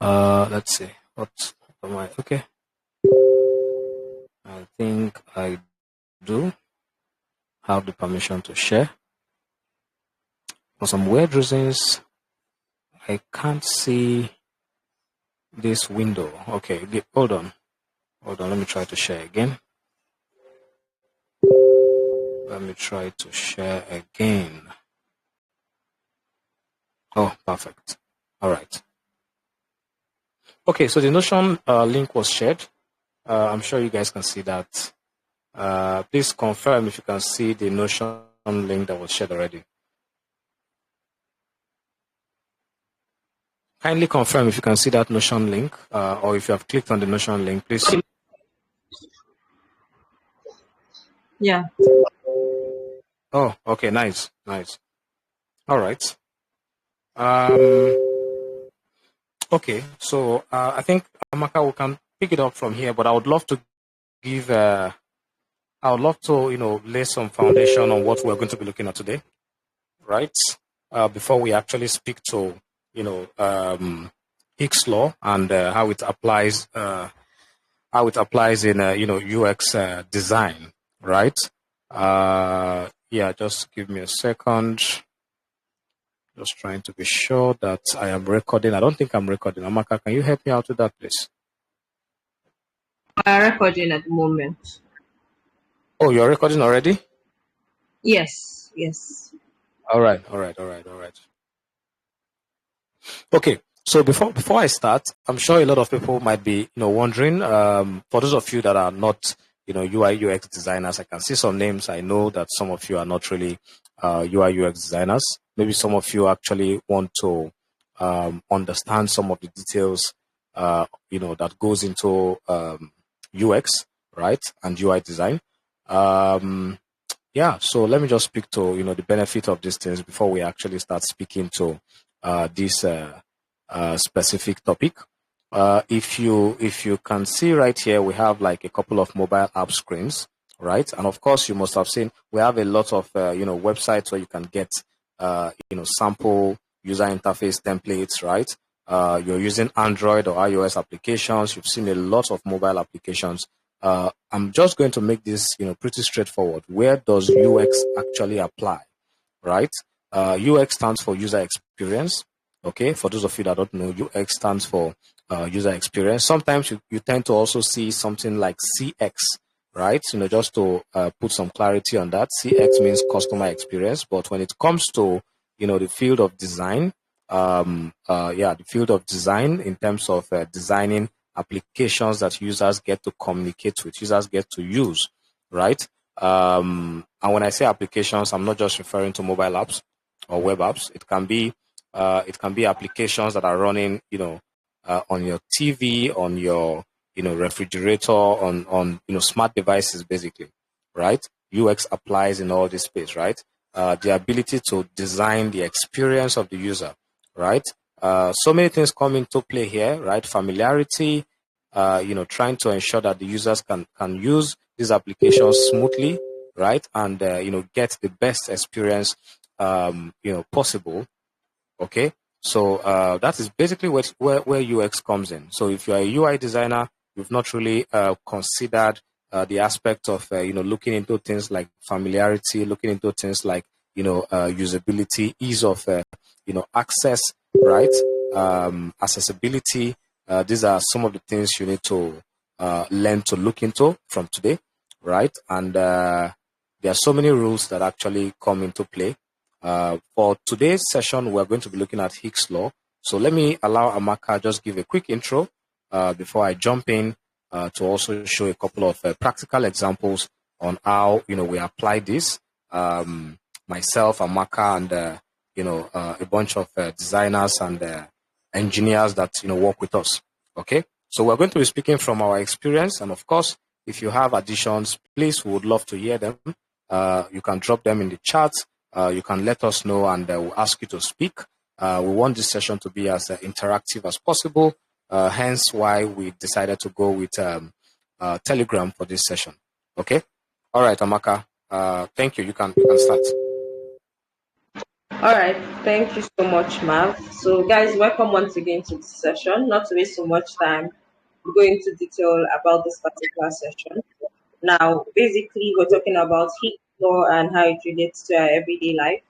Let's see. What am I? Okay. I think I do have the permission to share. For some weird reasons, I can't see this window. Okay, hold on. Hold on. Let me try to share again. Let me try to share again. Oh, perfect. All right. Okay, so the Notion link was shared. I'm sure you guys can see that. Please confirm if you can see the Notion link that was shared already. Kindly confirm if you can see that Notion link, or if you have clicked on the Notion link, please. Yeah. Oh, okay, nice. All right. Okay, so I think Amaka, we can pick it up from here, but I would love to give, I would love to, lay some foundation on what we're going to be looking at today, right? Before we actually speak to, Hicks law and how it applies in UX design, right? Yeah, just give me a second. Just trying to be sure that I am recording. I don't think I'm recording. Amaka, can you help me out with that, please? I'm recording at the moment. Oh, you're recording already? Yes. All right. Okay. So before I start, I'm sure a lot of people might be, wondering. For those of you that are not, UI UX designers, I can see some names. I know that some of you are not really UI UX designers. Maybe some of you actually want to understand some of the details, that goes into UX, right, and UI design. Yeah, so let me just speak to the benefit of these things before we actually start speaking to this specific topic. If you can see right here, we have like a couple of mobile app screens, right? And of course, you must have seen we have a lot of websites where you can get sample user interface templates, right? You're using Android or iOS applications. You've seen a lot of mobile applications. I'm just going to make this, pretty straightforward. Where does UX actually apply, right? UX stands for user experience. Okay, for those of you that don't know, UX stands for user experience. Sometimes you tend to also see something like CX, right? Just to put some clarity on that. CX means customer experience, but when it comes to the field of design, the field of design in terms of designing applications that users get to communicate with, users get to use, right? And when I say applications, I'm not just referring to mobile apps or web apps. It can be applications that are running, on your TV, on your, refrigerator, on smart devices, basically, right? UX applies in all this space, right? The ability to design the experience of the user, right? So many things come into play here, right? Familiarity, trying to ensure that the users can use these applications smoothly, right? And, get the best experience, possible. Okay. So that is basically where UX comes in. So if you're a UI designer, you've not really considered the aspect of, looking into things like familiarity, looking into things like, usability, ease of, access, right? Accessibility. These are some of the things you need to learn to look into from today, right? And there are so many rules that actually come into play. For today's session, we're going to be looking at Hicks law. So let me allow Amaka just give a quick intro before I jump in to also show a couple of practical examples on how we apply this. Myself, Amaka, and a bunch of designers and engineers that work with us. Okay, so we're going to be speaking from our experience, and of course, if you have additions, please, we would love to hear them. You can drop them in the chat. You can let us know, and we'll ask you to speak. We want this session to be as interactive as possible, hence why we decided to go with Telegram for this session. Okay? All right, Amaka. Thank you. You can start. All right. Thank you so much, Mav. So, guys, welcome once again to this session. Not to waste so much time, we'll go into detail about this particular session. Now, basically, we're talking about heat law and how it relates to our everyday life.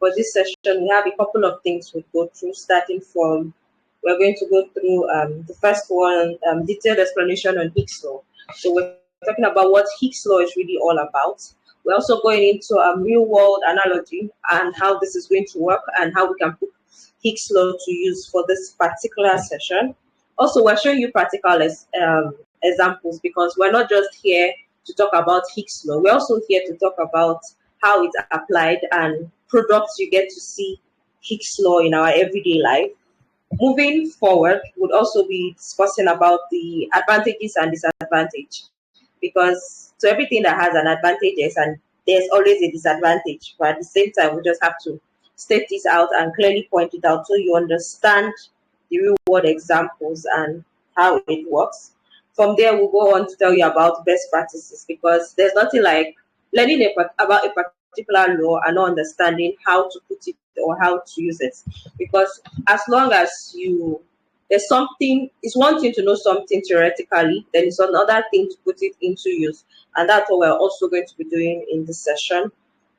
For this session, we have a couple of things we'll go through, starting from we're going to go through the first one, detailed explanation on Higgs law. So we're talking about what Higgs law is really all about. We're also going into a real world analogy and how this is going to work and how we can put Higgs law to use for this particular session. Also, we're showing you practical examples because we're not just here to talk about Higgs law. We're also here to talk about how it's applied and products you get to see Higgs law in our everyday life. Moving forward, would also be discussing about the advantages and disadvantage because to everything that has an advantages and there's always a disadvantage, but at the same time, we just have to state this out and clearly point it out so you understand the real world examples and how it works. From there, we'll go on to tell you about best practices because there's nothing like learning about a particular law and not understanding how to put it or how to use it. Because as long as there's something, it's one thing to know something theoretically, then it's another thing to put it into use. And that's what we're also going to be doing in this session.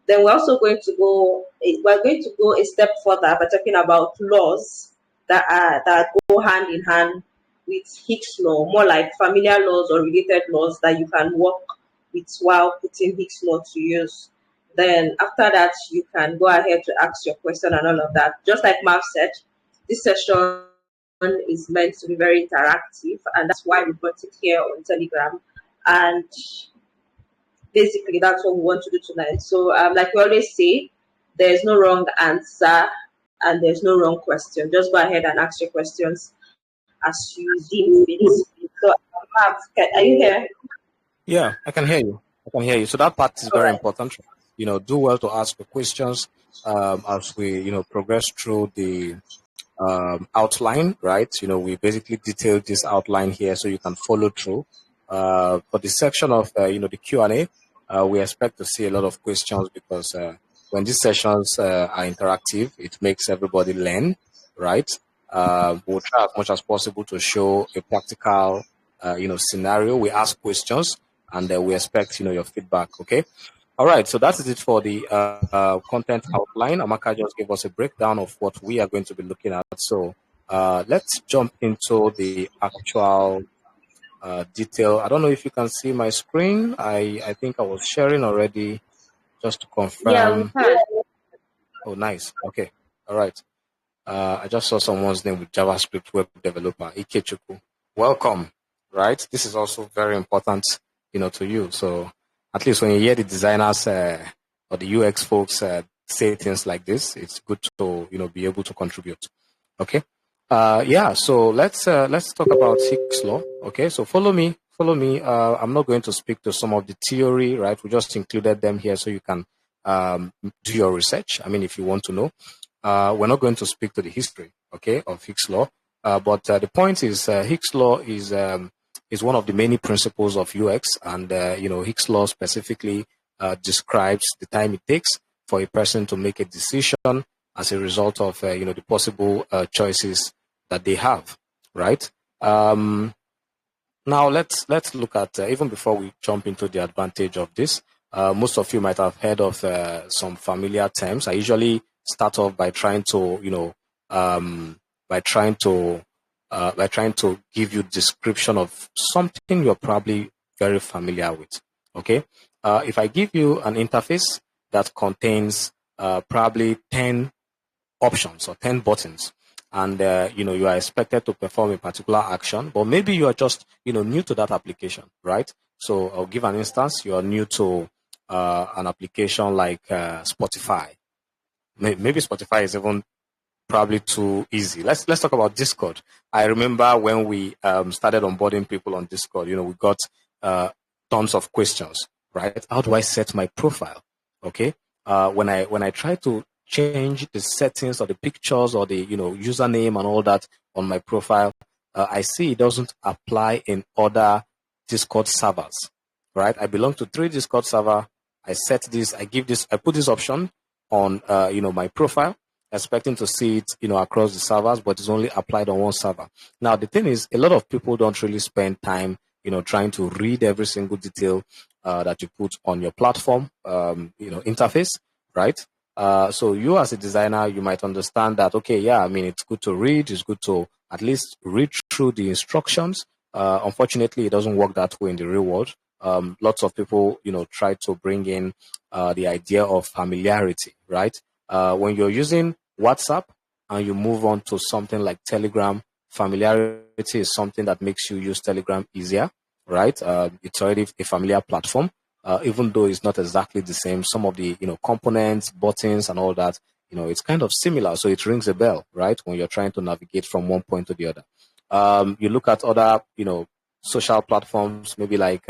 Then we're going to go a step further by talking about laws that go hand in hand with Higgs law, more like familiar laws or related laws that you can work with while putting Higgs law to use. Then after that, you can go ahead to ask your question and all of that. Just like Marv said, this session is meant to be very interactive, and that's why we put it here on Telegram. And basically, that's what we want to do tonight. So, like we always say, there's no wrong answer and there's no wrong question. Just go ahead and ask your questions as you deem fit. So, are you here? Yeah, I can hear you. I can hear you. So that part is All very right. important. Do well to ask the questions as we, progress through the outline, right? We basically detailed this outline here so you can follow through. For the section of, the Q&A, we expect to see a lot of questions because when these sessions are interactive, it makes everybody learn, right? We'll try as much as possible to show a practical, scenario. We ask questions and we expect, your feedback, okay? All right, so that is it for the content outline. Amaka just gave us a breakdown of what we are going to be looking at. So let's jump into the actual detail. I don't know if you can see my screen. I think I was sharing already just to Yeah, we confirm. can. Oh, nice. Okay. All right. I just saw someone's name with JavaScript web developer, Ikechukwu. Welcome, right? This is also very important, to you. So at least when you hear the designers or the UX folks say things like this, it's good to, be able to contribute. Okay. Yeah. So let's talk about Higgs law. Okay. So follow me. Follow me. I'm not going to speak to some of the theory, right? We just included them here so you can do your research. I mean, if you want to know. We're not going to speak to the history, okay, of Higgs law. But the point is, Higgs law is one of the many principles of UX, and Higgs law specifically describes the time it takes for a person to make a decision as a result of the possible choices that they have, right? Now let's look at even before we jump into the advantage of this. Most of you might have heard of some familiar terms. I usually start off by trying to by trying to give you description of something you're probably very familiar with. Okay, if I give you an interface that contains probably 10 options or 10 buttons, and you are expected to perform a particular action, but maybe you are just new to that application, right? So I'll give an instance. You are new to an application like Spotify. Maybe Spotify is even probably too easy. Let's talk about Discord. I remember when we started onboarding people on Discord, we got tons of questions, right? How do I set my profile? Okay. When I try to change the settings or the pictures or the username and all that on my profile, I see it doesn't apply in other Discord servers, right? I belong to 3 Discord server. I set this, I put this option. on my profile, expecting to see it across the servers, but it's only applied on one server. Now the thing is, a lot of people don't really spend time trying to read every single detail that you put on your platform interface, right? So you as a designer, you might understand that, okay, yeah, I mean, it's good to read, it's good to at least read through the instructions. Unfortunately, it doesn't work that way in the real world. Lots of people, try to bring in the idea of familiarity, right? When you're using WhatsApp and you move on to something like Telegram, familiarity is something that makes you use Telegram easier, right? It's already a familiar platform. Even though it's not exactly the same, some of the components, buttons, and all that, it's kind of similar. So it rings a bell, right? When you're trying to navigate from one point to the other. You look at other, social platforms, maybe like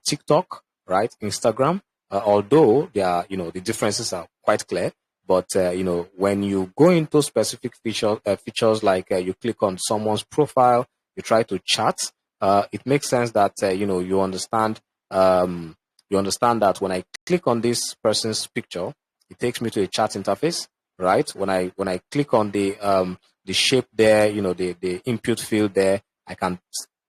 TikTok, right? Instagram. Although they are, the differences are quite clear. But when you go into specific features like you click on someone's profile, you try to chat. It makes sense that you understand. You understand that when I click on this person's picture, it takes me to a chat interface, right? When I click on the shape there, the input field there, I can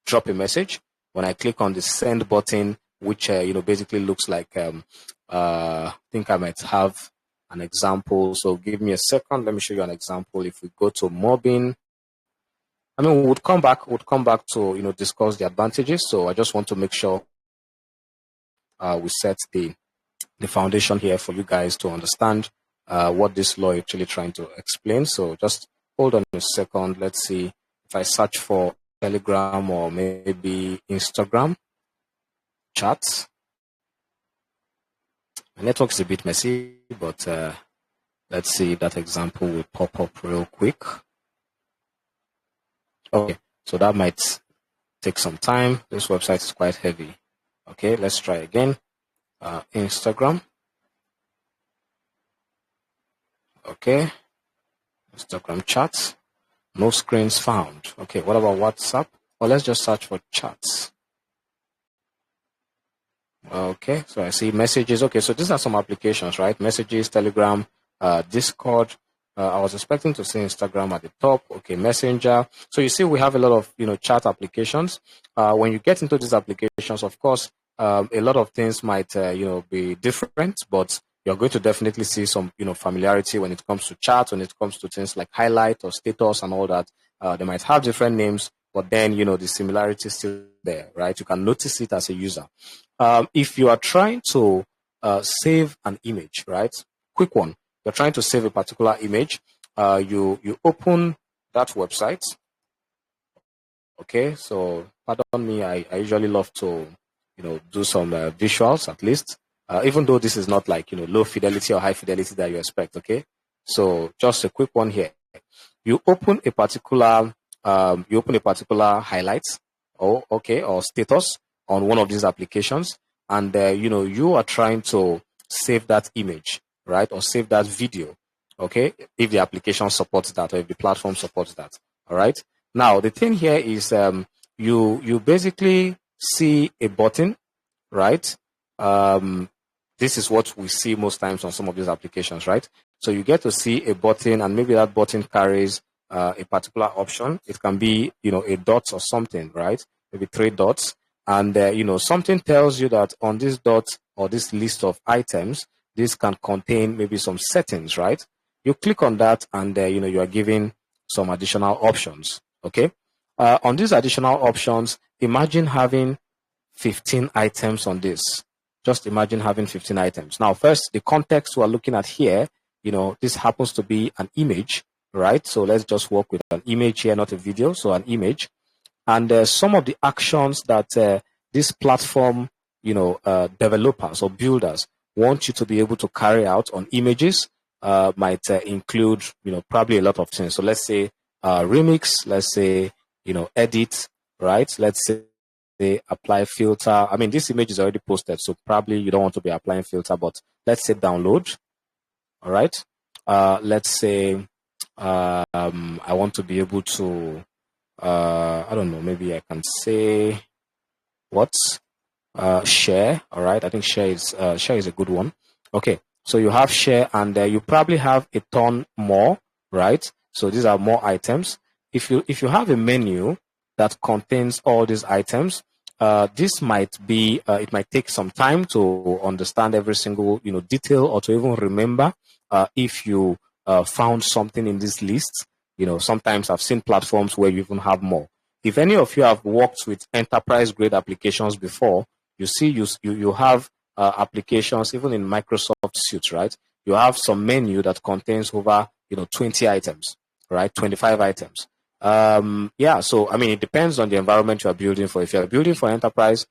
drop a message. When I click on the send button, which basically looks like I think I might have an example. So give me a second. Let me show you an example. If we go to mobbing, I mean, we'd come back to discuss the advantages. So I just want to make sure we set the foundation here for you guys to understand what this law is actually trying to explain. So just hold on a second. Let's see if I search for Telegram or maybe Instagram chats. My network is a bit messy, but let's see if that example will pop up real quick. Okay, so that might take some time. This website is quite heavy. Okay, let's try again. Instagram. Okay, Instagram chats. No screens found. Okay, what about WhatsApp? Well, let's just search for chats. Okay, so I see messages. Okay, so these are some applications, right? Messages, Telegram, Discord. I was expecting to see Instagram at the top. Okay, Messenger. So you see we have a lot of, chat applications. When you get into these applications, of course, a lot of things might, be different, but you're going to definitely see some, familiarity when it comes to chat, when it comes to things like highlight or status and all that. They might have different names, but then, the similarity is still there, right? You can notice it as a user. If you are trying to save an image, right? Quick one. You're trying to save a particular image. You open that website. Okay, so pardon me. I usually love to, do some visuals at least. Even though this is not like low fidelity or high fidelity that you expect. Okay, so just a quick one here. You open a particular highlight or status on one of these applications, and you are trying to save that image, right, or save that video. Okay, if the application supports that or if the platform supports that. All right. Now the thing here is you basically see a button, right? This is what we see most times on some of these applications, right? So you get to see a button, and maybe that button carries a particular option. It can be, a dot or something, right? Maybe 3 dots. And, something tells you that on this dot or this list of items, this can contain maybe some settings, right? You click on that and, you are given some additional options, okay? On these additional options, imagine having 15 items on this. Just imagine having 15 items. Now, first, the context we're looking at here, this happens to be an image, right? So let's just work with an image here, not a video, so an image. And some of the actions that this platform, developers or builders want you to be able to carry out on images might include, probably a lot of things. So let's say remix, let's say, edit, right? Let's say apply filter. I mean, this image is already posted, so probably you don't want to be applying filter, but let's say download. All right. Let's say I want to be able to, I don't know, maybe I can say what? Share. All right. I think share is a good one. Okay. So you have share, and you probably have a ton more, right? So these are more items. If you have a menu that contains all these items, this might be it might take some time to understand every single detail, or to even remember if you found something in this list. Sometimes I've seen platforms where you even have more. If any of you have worked with enterprise grade applications before, you see you have applications even in Microsoft Suite, right? You have some menu that contains over 20 items, right? 25 items. Yeah, so I mean, it depends on the environment you are building for. If you are building for enterprise,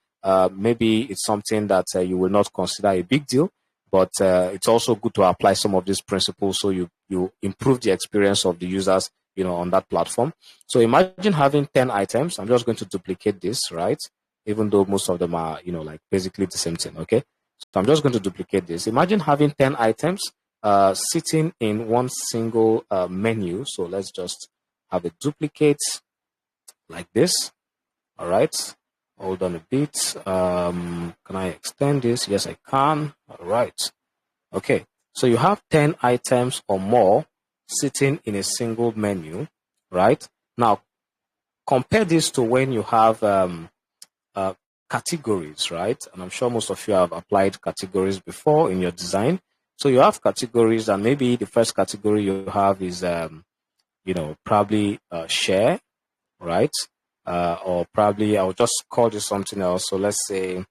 maybe it's something that you will not consider a big deal, but it's also good to apply some of these principles so you improve the experience of the users on that platform. So imagine having 10 items. I'm just going to duplicate this, right? Even though most of them are like basically the same thing. Okay, so I'm just going to duplicate this. Imagine having 10 items sitting in one single menu. So let's just have a duplicate like this. All right, hold on a bit. Can I extend this? Yes, I can. All right. Okay, so you have 10 items or more sitting in a single menu, right? Now, compare this to when you have categories, right? And I'm sure most of you have applied categories before in your design. So you have categories, and maybe the first category you have is, probably share, right? Or probably I'll just call this something else. So let's say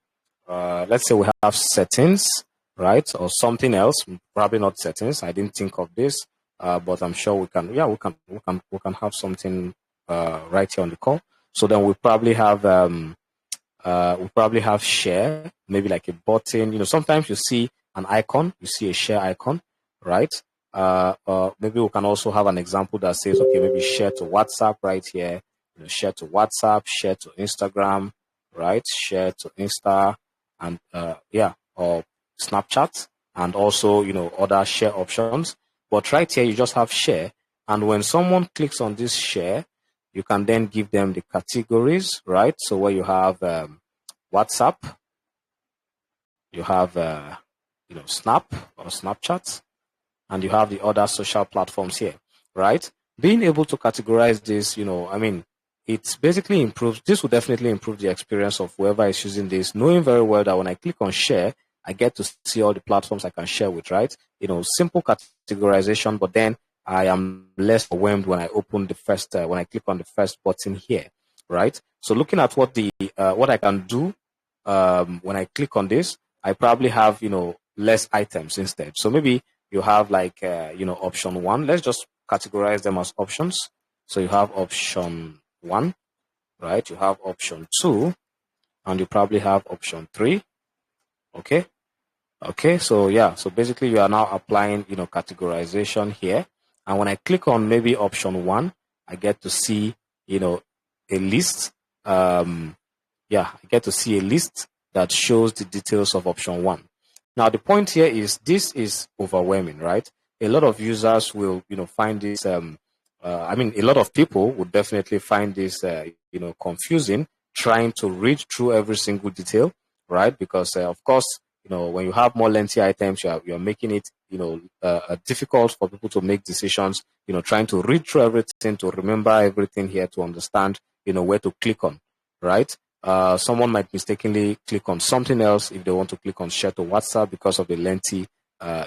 we have settings, right? Or something else. Probably not settings. I didn't think of this, but I'm sure we can. Yeah, we can have something right here on the call. So then we probably have share, maybe like a button. Sometimes you see an icon, you see a share icon, right? Maybe we can also have an example that says, okay, maybe share to WhatsApp right here. Share to WhatsApp, share to Instagram, right? Share to Insta, and or Snapchat, and also other share options. But right here, you just have share, and when someone clicks on this share, you can then give them the categories, right? So where you have WhatsApp, you have Snap or Snapchat, and you have the other social platforms here, right? Being able to categorize this, I mean, it's basically improves. This will definitely improve the experience of whoever is using this, knowing very well that when I click on share, I get to see all the platforms I can share with, right? Simple categorization, but then I am less overwhelmed when I open the first, when I click on the first button here, right? So looking at what I can do when I click on this, I probably have, less items instead. So maybe you have like, option 1. Let's just categorize them as options. So you have option 1, right? You have option 2, and you probably have option 3. Okay. Okay. So yeah. So basically you are now applying, categorization here. And when I click on maybe option 1, I get to see, a list. I get to see a list that shows the details of option 1. Now, the point here is this is overwhelming, right? A lot of users will, find this, a lot of people would definitely find this, confusing, trying to read through every single detail, right? Because, of course, when you have more lengthy items, you're making it, difficult for people to make decisions, trying to read through everything, to remember everything here, to understand, where to click on, right? Someone might mistakenly click on something else if they want to click on share to WhatsApp because of the lengthy,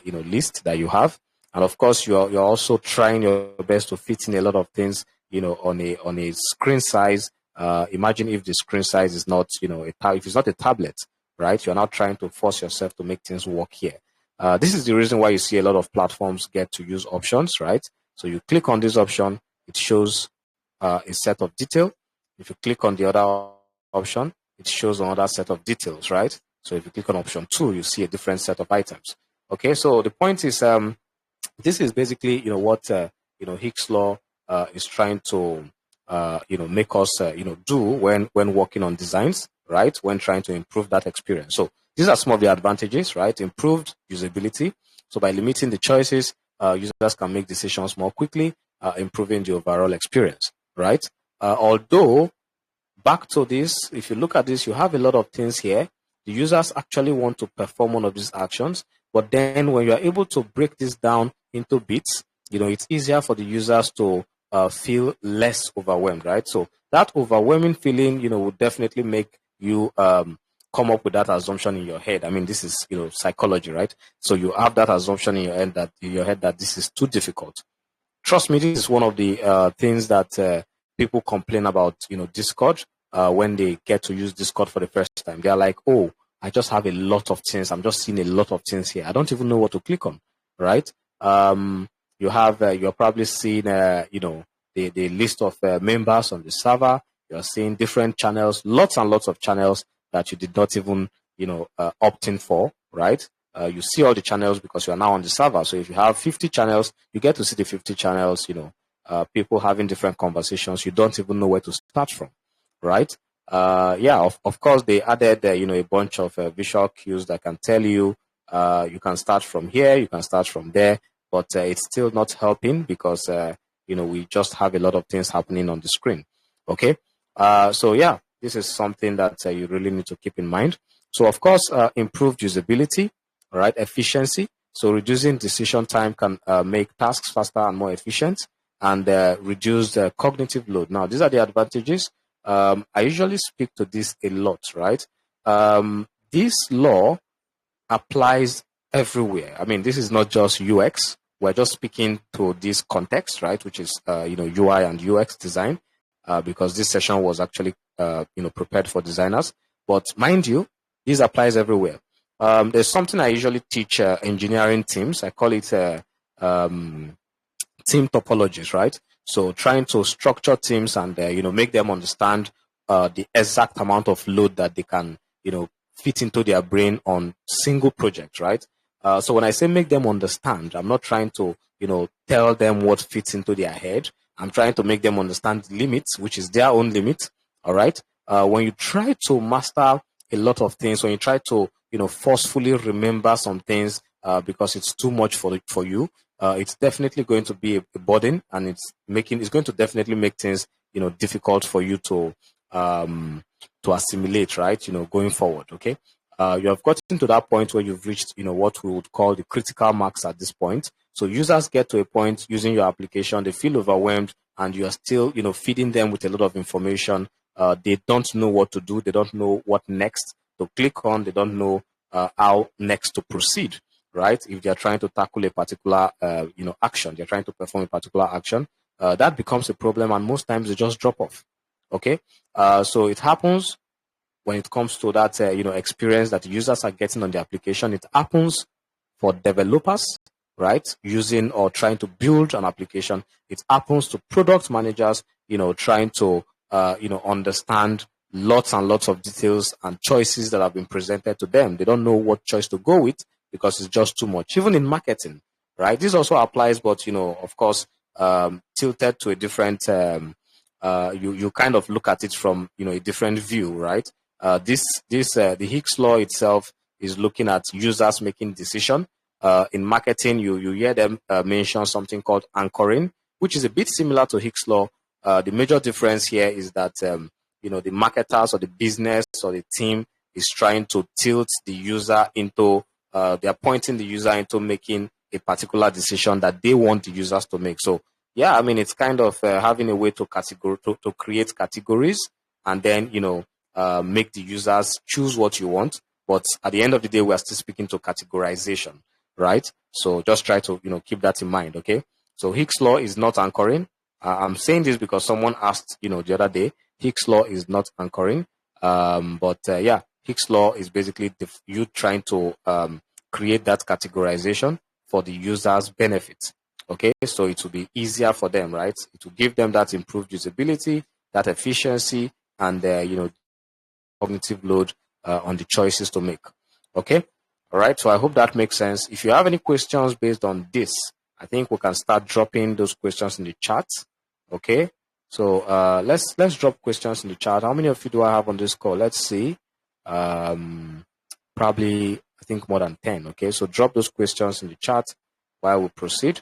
list that you have. And of course, you're also trying your best to fit in a lot of things, on a screen size. Imagine if the screen size is not, if it's not a tablet, right? You're not trying to force yourself to make things work here. This is the reason why you see a lot of platforms get to use options, right? So you click on this option, it shows a set of detail. If you click on the other option, it shows another set of details, right? So if you click on option 2, you see a different set of items. Okay, so the point is, this is basically, what Hicks law is trying to, make us, do when working on designs, right? When trying to improve that experience. So these are some of the advantages, right? Improved usability. So by limiting the choices, users can make decisions more quickly, improving the overall experience, right? Although, back to this, if you look at this, you have a lot of things here. The users actually want to perform one of these actions. But then when you are able to break this down into bits, it's easier for the users to feel less overwhelmed, right? So that overwhelming feeling, would definitely make you come up with that assumption in your head. I mean, this is psychology, right? So you have that assumption in your head that this is too difficult. Trust me, this is one of the things that people complain about, Discord, when they get to use Discord for the first time. They're like, oh, I just have a lot of things. I'm just seeing a lot of things here. I don't even know what to click on, right? You're probably seeing, the list of members on the server. You're seeing different channels, lots and lots of channels that you did not even, opt in for, right? You see all the channels because you are now on the server. So if you have 50 channels, you get to see the 50 channels, people having different conversations. You don't even know where to start from, right? Of course, they added, a bunch of visual cues that can tell you, you can start from here, you can start from there, but it's still not helping because, we just have a lot of things happening on the screen. Okay. This is something that you really need to keep in mind. So, of course, improved usability, all right, efficiency. So reducing decision time can make tasks faster and more efficient, and reduce the cognitive load. Now, these are the advantages. I usually speak to this a lot, right? This law applies everywhere. I mean, this is not just UX. We're just speaking to this context, right? Which is, UI and UX design, because this session was actually, prepared for designers. But mind you, this applies everywhere. There's something I usually teach engineering teams. I call it team topologies, right? So trying to structure teams and make them understand the exact amount of load that they can fit into their brain on single projects, right? So when I say make them understand, I'm not trying to tell them what fits into their head. I'm trying to make them understand the limits, which is their own limit. All right. When you try to master a lot of things, when you try to forcefully remember some things because it's too much for you, it's definitely going to be a burden, and it's going to definitely make things difficult for you to assimilate, right? Going forward. Okay. You have gotten to that point where you've reached what we would call the critical marks at this point. So users get to a point using your application, they feel overwhelmed, and you are still feeding them with a lot of information. They don't know what to do. They don't know what next to click on. They don't know how next to proceed, right? If they're trying to tackle a particular, action, they're trying to perform a particular action, that becomes a problem, and most times they just drop off. Okay, so it happens when it comes to that, experience that users are getting on the application. It happens for developers, right? Using or trying to build an application. It happens to product managers, trying to, understand lots and lots of details and choices that have been presented to them. They don't know what choice to go with because it's just too much. Even in marketing, right? This also applies, but, of course, tilted to a different, you kind of look at it from, a different view, right? The Hicks law itself is looking at users making decision. In marketing, you hear them mention something called anchoring, which is a bit similar to Hicks law. The major difference here is that the marketers or the business or the team is trying to tilt the user into they are pointing the user into making a particular decision that they want the users to make. So yeah, I mean, it's kind of having a way to create categories, and then make the users choose what you want. But at the end of the day, we are still speaking to categorization, right? So just try to keep that in mind. Okay. So Hicks law is not anchoring. I'm saying this because someone asked the other day. Hicks law is not anchoring. Hicks law is basically you trying to create that categorization for the user's benefit. Okay, so it will be easier for them, right? It will give them that improved usability, that efficiency, and cognitive load on the choices to make. Okay, all right. So I hope that makes sense. If you have any questions based on this, I think we can start dropping those questions in the chat. Okay, so let's drop questions in the chat. How many of you do I have on this call? Let's see. Probably I think more than 10. Okay, so drop those questions in the chat while we proceed.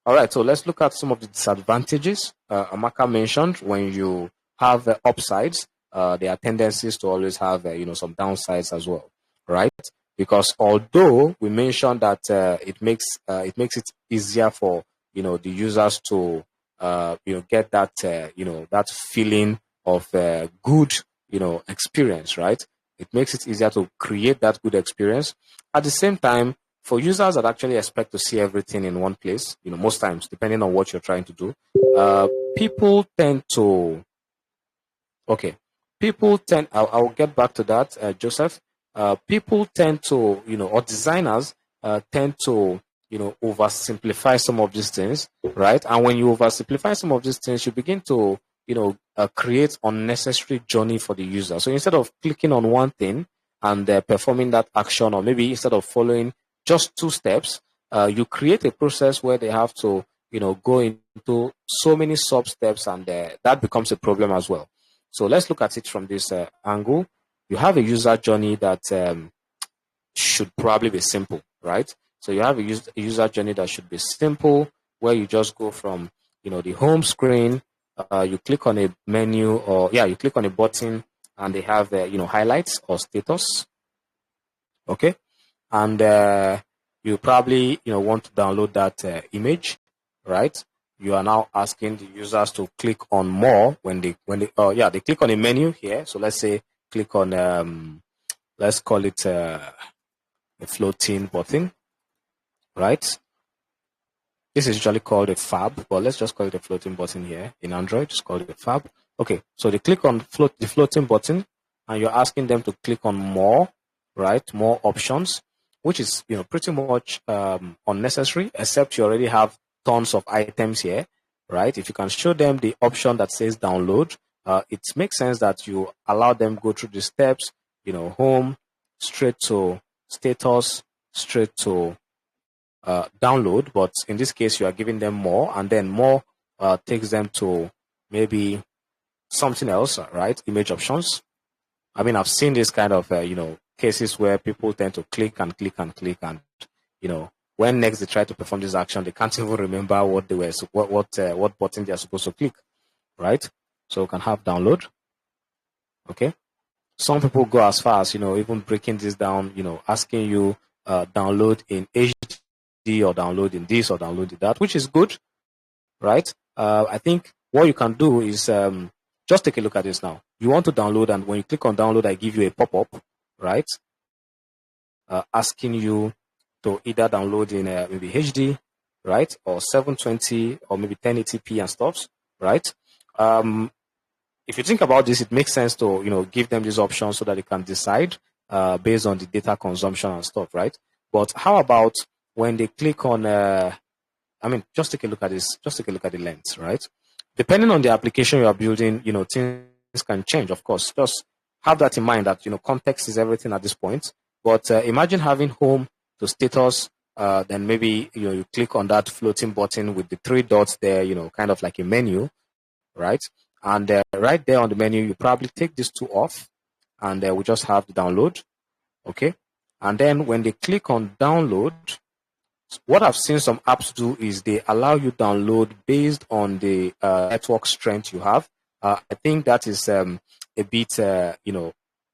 All right, so let's look at some of the disadvantages Amaka mentioned. When you have upsides, there are tendencies to always have some downsides as well, right? because although we mentioned that it makes it easier for the users to get that that feeling of good experience, right? It makes it easier to create that good experience. At the same time, for users that actually expect to see everything in one place, most times, depending on what you're trying to do, people tend to, okay, I'll get back to that, Joseph. People tend to, or designers tend to, oversimplify some of these things, right? And when you oversimplify some of these things, you begin to, create unnecessary journey for the user. So instead of clicking on one thing and performing that action, or maybe instead of following just 2 steps, you create a process where they have to, go into so many sub steps, and that becomes a problem as well. So let's look at it from this angle. You have a user journey that should probably be simple, right? So you have a user journey that should be simple, where you just go from, the home screen, you click on a menu, or you click on a button, and they have, highlights or status. Okay. And you probably, want to download that image, right? You are now asking the users to click on more when they they click on a menu here. So let's say click on let's call it a floating button, right? This is usually called a fab, but let's just call it a floating button here in Android. Just call it a fab. Okay, so they click on the floating button, and you're asking them to click on more, right? More options, which is pretty much unnecessary, except you already have tons of items here, right? If you can show them the option that says download, it makes sense that you allow them go through the steps, home, straight to status, straight to download. But in this case, you are giving them more, and then more takes them to maybe something else, right? Image options. I mean, I've seen this kind of cases where people tend to click and click and click, and when next they try to perform this action, they can't even remember what they were what button they are supposed to click, right? So we can have download. Okay. Some people go as far as even breaking this down, asking you download in HD, or download in this, or download in that, which is good, right? I think what you can do is just take a look at this now. You want to download, and when you click on download, I give you a pop-up, right? Asking you to either download in maybe HD, right? Or 720, or maybe 1080p and stuff, right? If you think about this, it makes sense to, give them these options so that they can decide based on the data consumption and stuff, right? But how about when they click on, just take a look at this, just take a look at the length, right? Depending on the application you are building, things can change, of course. Just have that in mind that, context is everything at this point. But imagine having home to status, then maybe, you click on that floating button with the 3 dots there, kind of like a menu, right? And right there on the menu, you probably take these 2 off, and we just have the download, okay? And then when they click on download, what I've seen some apps do is they allow you download based on the network strength you have. I think that is a bit,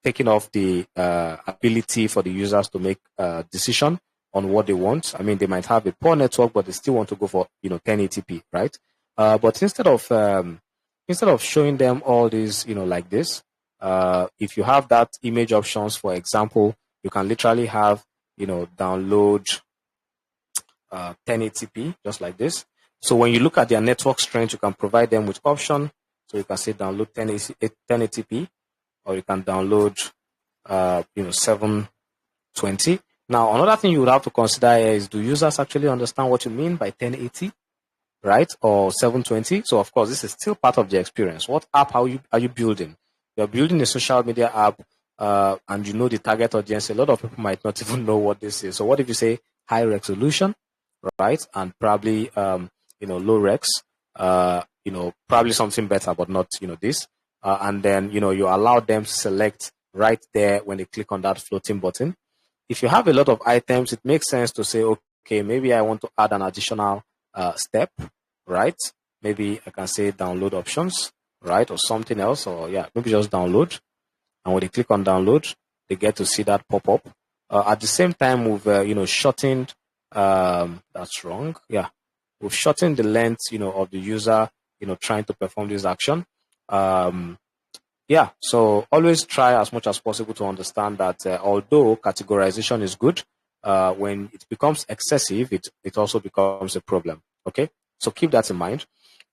taking off the ability for the users to make a decision on what they want. I mean, they might have a poor network, but they still want to go for 1080p, right? But instead of showing them all these, like this, if you have that image options, for example, you can literally have, download 1080p, just like this. So when you look at their network strength, you can provide them with option. So you can say download 1080p, or you can download 720. Now, another thing you would have to consider is, do users actually understand what you mean by 1080, right? Or 720? So of course, this is still part of the experience. What app are you building? You're building a social media app, and the target audience. A lot of people might not even know what this is. So what if you say high resolution, right? And probably low rex, probably something better, but not this. And then you allow them to select right there when they click on that floating button. If you have a lot of items, it makes sense to say, okay, maybe I want to add an additional step, right? Maybe I can say download options, right? Or something else, or maybe just download. And when they click on download, they get to see that pop up. At the same time, we've shortened. That's wrong. Yeah, we've shortened the length of the user trying to perform this action. Yeah, so always try as much as possible to understand that although categorization is good, when it becomes excessive, it also becomes a problem. Okay, so keep that in mind.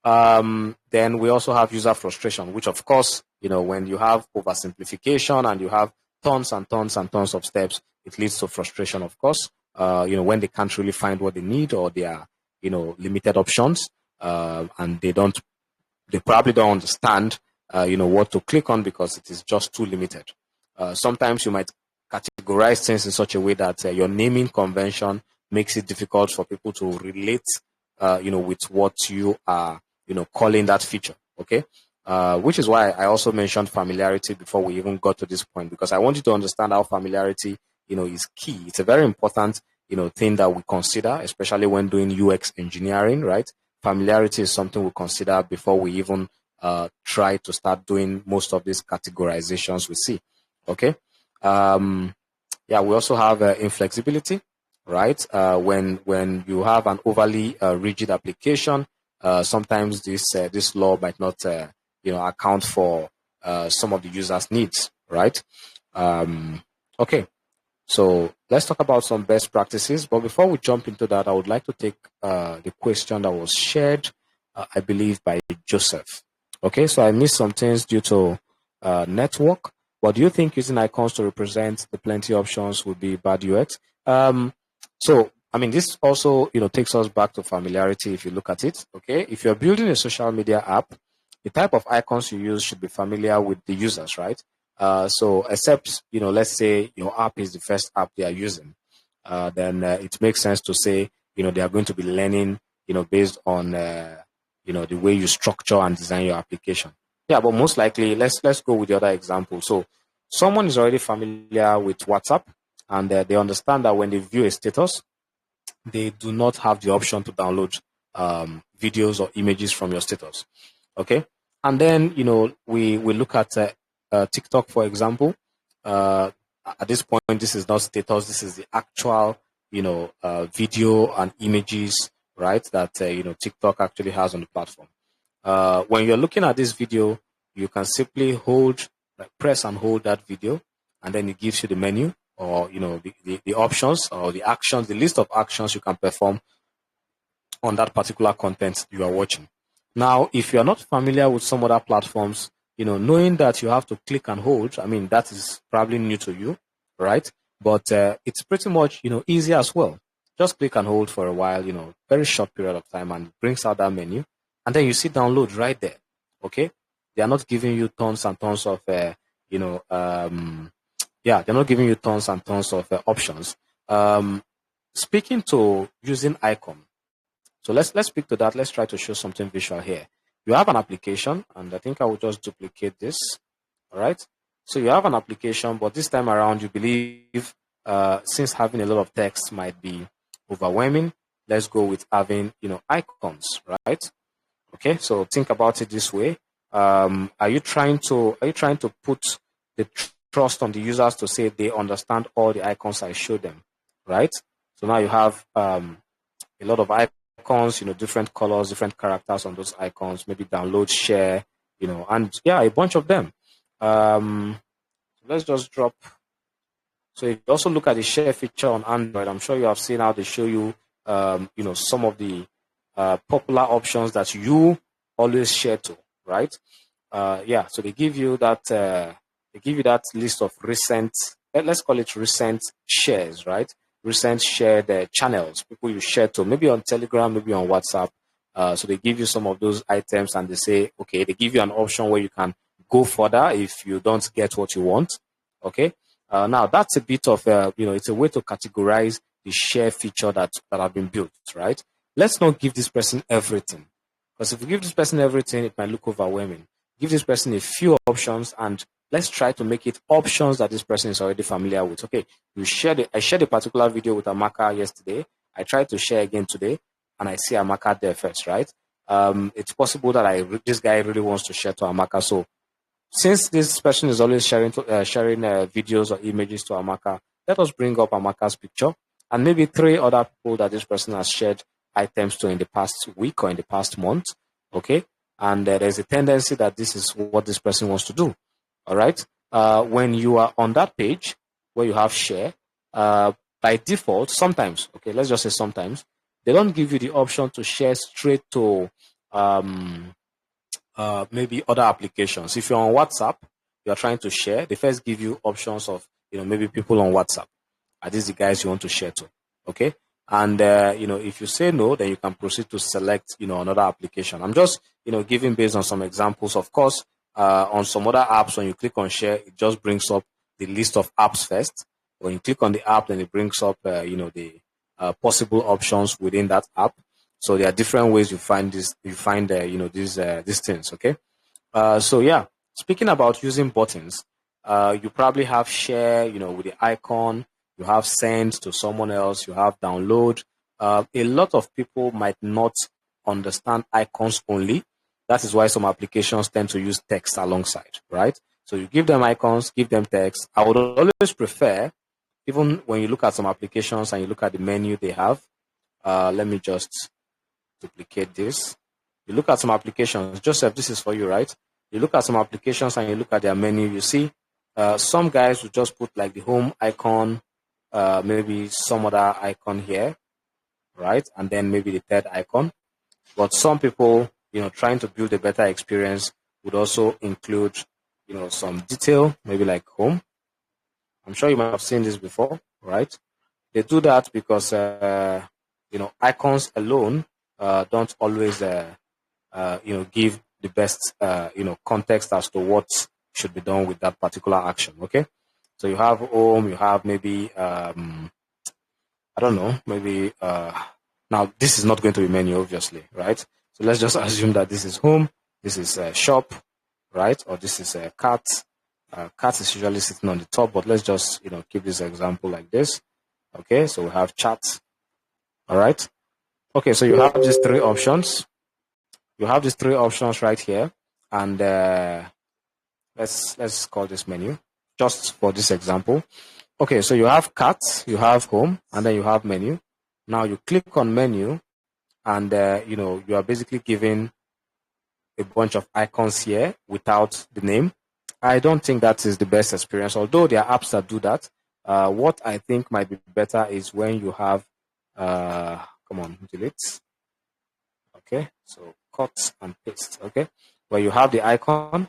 Then we also have user frustration, which of course, when you have oversimplification and you have tons and tons and tons of steps, it leads to frustration, of course. When they can't really find what they need, or they are, limited options, and they probably don't understand, what to click on because it is just too limited. Sometimes you might categorize things in such a way that your naming convention makes it difficult for people to relate, with what you are, calling that feature. Okay. Which is why I also mentioned familiarity before we even got to this point, because I want you to understand how familiarity, is key. It's a very important, thing that we consider, especially when doing UX engineering, right? Familiarity is something we consider before we even try to start doing most of these categorizations we see. Okay. Yeah, we also have inflexibility, right? When you have an overly rigid application, sometimes this law might not account for some of the user's needs, right? Okay. So let's talk about some best practices. But before we jump into that, I would like to take the question that was shared, I believe, by Joseph. Okay, so I missed some things due to network. But do you think using icons to represent the plenty options would be bad UX? So, I mean, this also, takes us back to familiarity if you look at it. Okay, if you're building a social media app, the type of icons you use should be familiar with the users, right? So except, let's say your app is the first app they are using, then it makes sense to say, they are going to be learning, based on, the way you structure and design your application. Yeah, but most likely, let's go with the other example. So someone is already familiar with WhatsApp, and they understand that when they view a status, they do not have the option to download videos or images from your status. Okay. And then, we look at TikTok, for example. At this point, this is not status. This is the actual, video and images, right? That, TikTok actually has on the platform. When you're looking at this video, you can simply press and hold that video, and then it gives you the menu, or, the options or the actions, the list of actions you can perform on that particular content you are watching. Now, if you're not familiar with some other platforms, knowing that you have to click and hold, I mean, that is probably new to you, right? But it's pretty much, easy as well. Just click and hold for a while, very short period of time, and it brings out that menu. And then you see download right there, okay? They are not giving you tons and tons of, they're not giving you tons and tons of options. Speaking to using icon, so let's speak to that. Let's try to show something visual here. You have an application, and I think I will just duplicate this. All right. So you have an application, but this time around, you believe since having a lot of text might be overwhelming, let's go with having icons, right? Okay. So think about it this way. Are you trying to put the trust on the users to say they understand all the icons I show them, right? So now you have a lot of icons, different colors, different characters on those icons, maybe download, share, and yeah, a bunch of them. Let's just drop. So if you also look at the share feature on Android, I'm sure you have seen how they show you, some of the popular options that you always share to, right? Yeah, so they give you that list of recent, let's call it recent shares, right? Recent shared channels, people you share to, maybe on Telegram, maybe on WhatsApp. So they give you some of those items, and they say, okay, they give you an option where you can go further if you don't get what you want. Okay. Now that's a bit of, it's a way to categorize the share feature that have been built, right? Let's not give this person everything, because if you give this person everything, it might look overwhelming. Give this person a few options, and let's try to make it options that this person is already familiar with. Okay, I shared a particular video with Amaka yesterday. I tried to share again today, and I see Amaka there first, right? It's possible that this guy really wants to share to Amaka. So since this person is always sharing videos or images to Amaka, let us bring up Amaka's picture and maybe 3 other people that this person has shared items to in the past week or in the past month. Okay. And there's a tendency that this is what this person wants to do. All right. When you are on that page where you have share, by default, sometimes, okay, let's just say sometimes, they don't give you the option to share straight to maybe other applications. If you're on WhatsApp, you're trying to share, they first give you options of, maybe people on WhatsApp. Are these the guys you want to share to? Okay. And, if you say no, then you can proceed to select, another application. I'm just, giving based on some examples. Of course, on some other apps, when you click on share, it just brings up the list of apps first. When you click on the app, then it brings up, the possible options within that app. So there are different ways you find this, these things. Okay. So yeah, speaking about using buttons, you probably have share, with the icon, you have send to someone else, you have download. A lot of people might not understand icons only. That is why some applications tend to use text alongside, right? So you give them icons, give them text. I would always prefer, even when you look at some applications and you look at the menu they have, let me just duplicate this. You look at some applications, Joseph, this is for you, right? You look at some applications and you look at their menu, you see some guys will just put like the home icon, maybe some other icon here, right? And then maybe the third icon. But some people, trying to build a better experience would also include, some detail, maybe like home. I'm sure you might have seen this before, right? They do that because, icons alone don't always, give the best, context as to what should be done with that particular action. Okay. So you have home, you have maybe, I don't know, maybe, now this is not going to be menu, obviously, right? So let's just assume that this is home, this is shop, right? Or this is cat. Cat is usually sitting on the top, but let's just, keep this example like this. Okay. So we have chat. All right. Okay. So you have these 3 options. You have these 3 options right here. And, let's call this menu just for this example. Okay, so you have cat, you have home, and then you have menu. Now you click on menu, and you are basically given a bunch of icons here without the name. I don't think that is the best experience, although there are apps that do that. What I think might be better is when you have, come on, delete. Okay, so cut and paste. Okay, where you have the icon,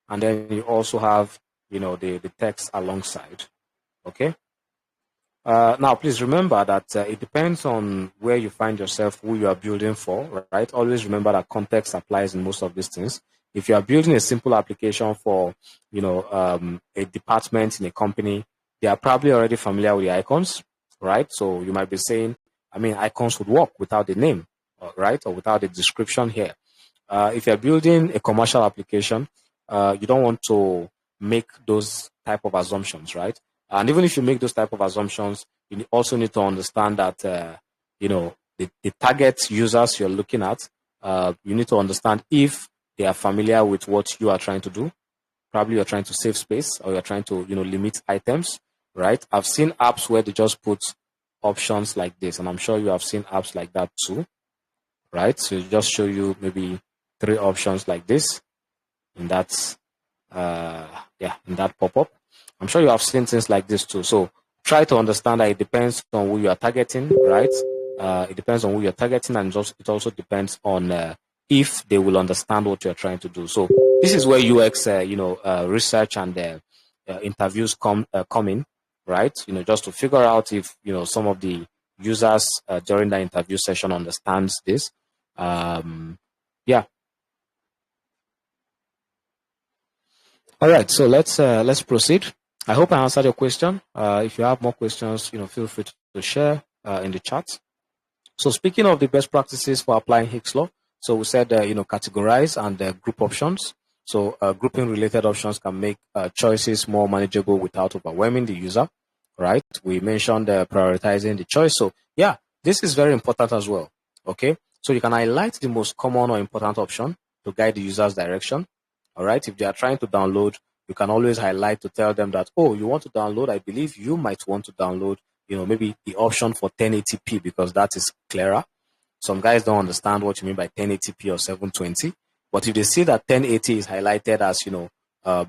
and then you also have, the text alongside. Okay. Now, please remember that it depends on where you find yourself, who you are building for, right? Always remember that context applies in most of these things. If you are building a simple application for, a department in a company, they are probably already familiar with the icons, right? So you might be saying, icons would work without the name, right? Or without the description here. If you're building a commercial application, you don't want to make those type of assumptions, right? And even if you make those type of assumptions, you also need to understand that, the target users you're looking at, you need to understand if they are familiar with what you are trying to do. Probably you're trying to save space, or you're trying to, limit items, right? I've seen apps where they just put options like this, and I'm sure you have seen apps like that too, right? So it just show you maybe 3 options like this in that, in that pop-up. I'm sure you have seen things like this too. So try to understand that it depends on who you are targeting, right? It depends on who you're targeting, and it also depends on if they will understand what you're trying to do. So this is where UX, research and interviews come in, right? Just to figure out if, some of the users during the interview session understands this. Yeah. All right. So let's proceed. I hope I answered your question. If you have more questions, feel free to share in the chat. So speaking of the best practices for applying Hicks law, so we said, categorize and group options. So grouping related options can make choices more manageable without overwhelming the user, right? We mentioned prioritizing the choice. So yeah, this is very important as well. Okay. So you can highlight the most common or important option to guide the user's direction. All right. If they are trying to download you can always highlight to tell them that, oh, you want to download, I believe you might want to download, maybe the option for 1080p because that is clearer. Some guys don't understand what you mean by 1080p or 720. But if they see that 1080 is highlighted as,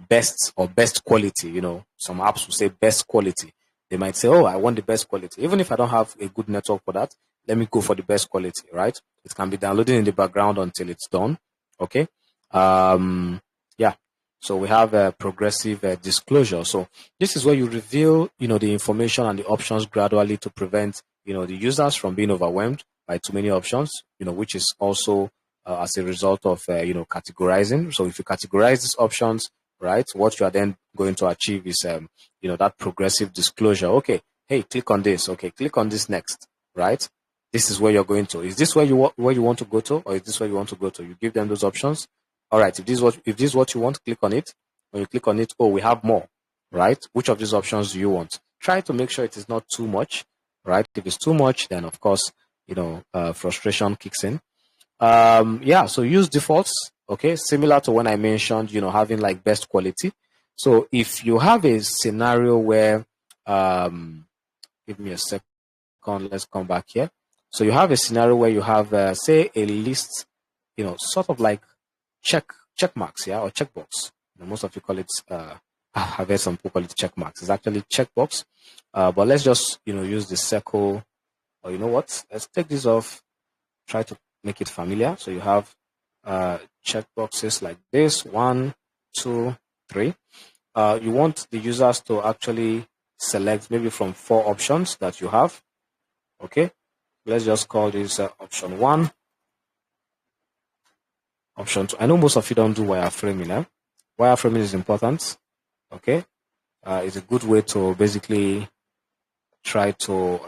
best or best quality, some apps will say best quality. They might say, oh, I want the best quality. Even if I don't have a good network for that, let me go for the best quality, right? It can be downloading in the background until it's done. Okay. Yeah. So we have a progressive disclosure. So this is where you reveal, the information and the options gradually to prevent, the users from being overwhelmed by too many options, which is also as a result of, categorizing. So if you categorize these options, right, what you are then going to achieve is, that progressive disclosure. Okay, hey, click on this. Okay, click on this next, right? This is where you're going to. Is this where you want to go to, or is this where you want to go to? You give them those options. All right, if this is what you want, click on it. When you click on it, oh, we have more, right? Which of these options do you want? Try to make sure it is not too much, right? If it's too much, then of course, frustration kicks in. So use defaults, okay, similar to when I mentioned, having like best quality. So if you have a scenario where, give me a second, let's come back here. So you have a scenario where you have, say, a list, sort of like check marks, yeah, or checkbox. Most of you call it, I've heard some people call it check marks. It's actually checkbox. But let's just, use the circle, or you know what? Let's take this off, try to make it familiar. So you have checkboxes like this, 1, 2, 3. You want the users to actually select maybe from 4 options that you have. Okay, let's just call this option 1. Option 2. I know most of you don't do wireframing. Eh? Wireframing is important. Okay, it's a good way to basically try to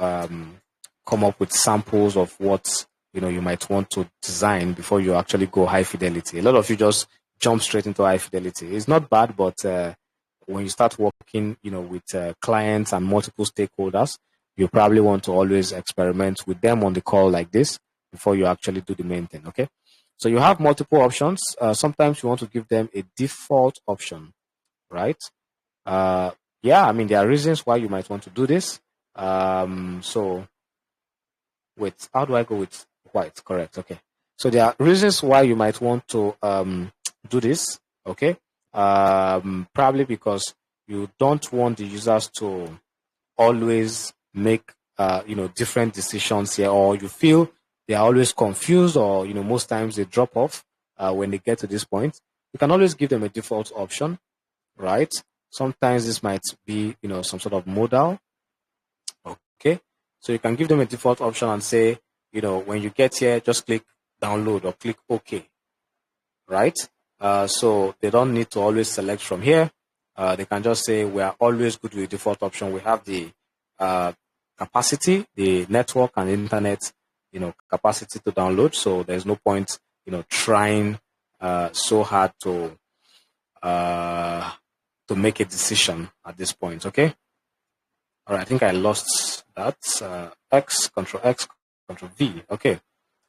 come up with samples of what you might want to design before you actually go high fidelity. A lot of you just jump straight into high fidelity. It's not bad, but when you start working, with clients and multiple stakeholders, you probably want to always experiment with them on the call like this before you actually do the main thing. Okay. So you have multiple options. Sometimes you want to give them a default option, right? There are reasons why you might want to do this. So wait, how do I go with white? Correct. Okay. So there are reasons why you might want to do this. Okay. Probably because you don't want the users to always make different decisions here, or you feel they are always confused, or most times they drop off when they get to this point. You can always give them a default option, right? Sometimes this might be some sort of modal. Okay, so you can give them a default option and say, when you get here, just click download or click OK, right? So they don't need to always select from here. They can just say, we are always good with default option. We have the capacity, the network and internet, capacity to download. So there's no point, trying so hard to make a decision at this point. Okay. All right. I think I lost that. X, Control V. Okay.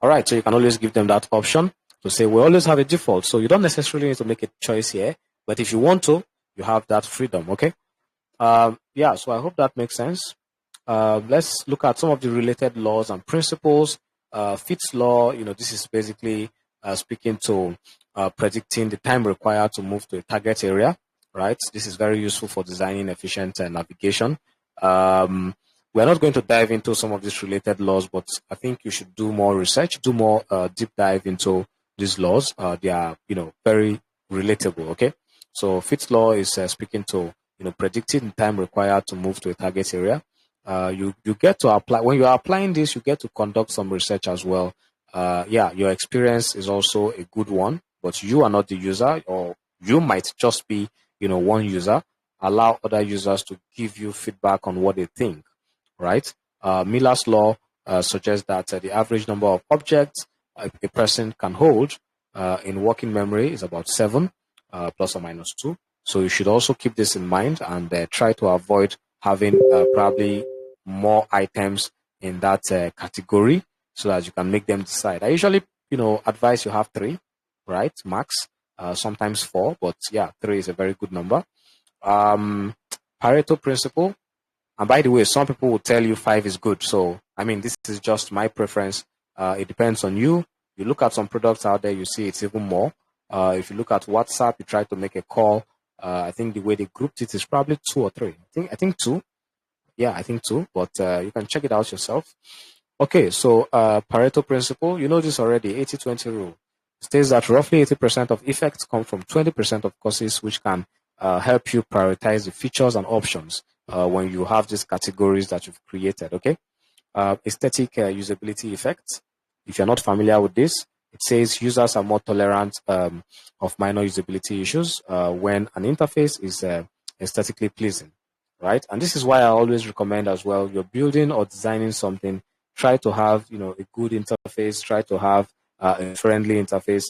All right. So you can always give them that option to say, we always have a default. So you don't necessarily need to make a choice here, but if you want to, you have that freedom. Okay. So I hope that makes sense. Let's look at some of the related laws and principles. Fitts law, this is basically speaking to predicting the time required to move to a target area, right? This is very useful for designing efficient navigation. We're not going to dive into some of these related laws, but I think you should do more research, do more deep dive into these laws. They are, very relatable, okay? So Fitts law is speaking to, predicting the time required to move to a target area. You get to apply, when you are applying this, you get to conduct some research as well. Your experience is also a good one, but you are not the user, or you might just be, one user. Allow other users to give you feedback on what they think, right? Miller's law suggests that the average number of objects a person can hold in working memory is about 7, plus or minus 2. So you should also keep this in mind and try to avoid having probably more items in that category so that you can make them decide. I usually, advise you have 3, right, max. sometimes 4, but yeah, 3 is a very good number. Pareto principle. And by the way, some people will tell you 5 is good. So, I mean, this is just my preference. It depends on you. You look at some products out there, you see it's even more. If you look at WhatsApp, you try to make a call. I think the way they grouped it is probably 2 or 3. I think 2. Yeah, I think 2, but you can check it out yourself. Okay, so Pareto principle, you know this already, 80-20 rule. States that roughly 80% of effects come from 20% of causes, which can help you prioritize the features and options when you have these categories that you've created, okay? Aesthetic usability effects. If you're not familiar with this, it says users are more tolerant of minor usability issues when an interface is aesthetically pleasing, right? And this is why I always recommend as well, you're building or designing something, try to have, a good interface, try to have a friendly interface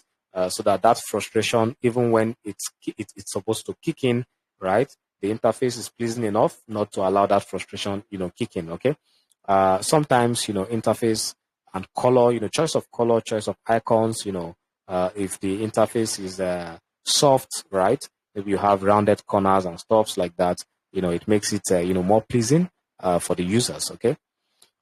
so that frustration, even when it's supposed to kick in, right? The interface is pleasing enough not to allow that frustration, kick in, okay? Sometimes, interface and color, choice of color, choice of icons, if the interface is soft, right? Maybe you have rounded corners and stuffs like that, it makes it, more pleasing for the users, okay?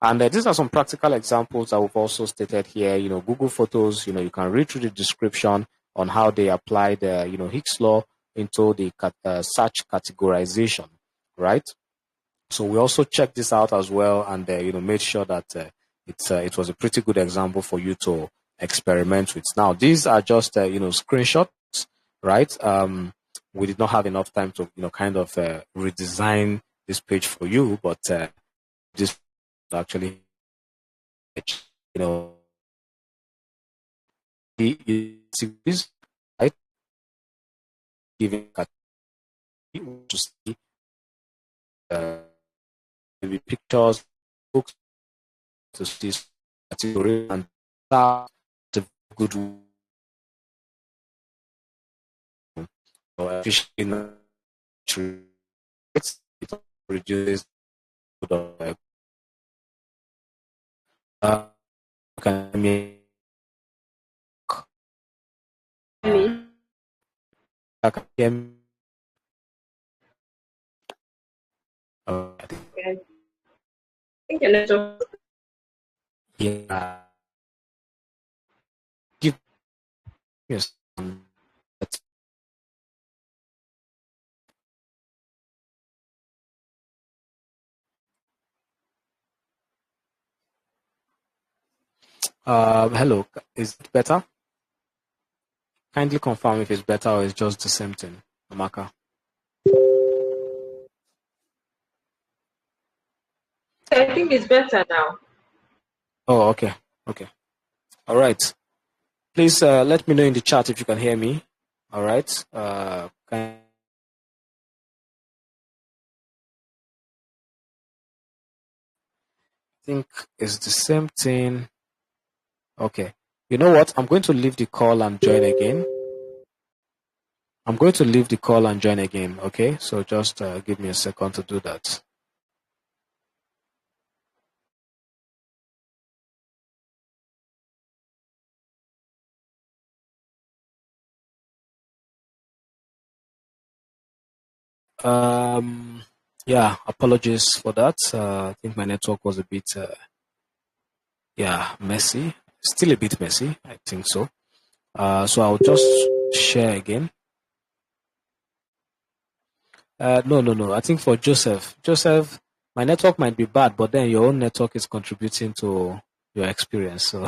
And these are some practical examples that we've also stated here. Google Photos, you can read through the description on how they applied, Hicks law into the search categorization, right? So we also checked this out as well, and made sure that it was a pretty good example for you to experiment with. Now these are just screenshots, right? We did not have enough time to kind of redesign this page for you, but this actually you know the series, right, giving to see maybe pictures, books, to see category, and that's a good efficient it reduces the can me Me. I think, Okay. I think your network. yeah, give me a second. Hello, is it better? Kindly confirm if it's better or it's just the same thing, Amaka. I think it's better now. Oh, okay. Okay. All right. Please let me know in the chat if you can hear me. All right. I think it's the same thing. Okay. You know what? I'm going to leave the call and join again. I'm going to leave the call and join again. Okay. So just give me a second to do that. Yeah, apologies for that. I think my network was a bit, messy. Still a bit messy. I think so. So I'll just share again. No. I think for Joseph, my network might be bad, but then your own network is contributing to your experience. So,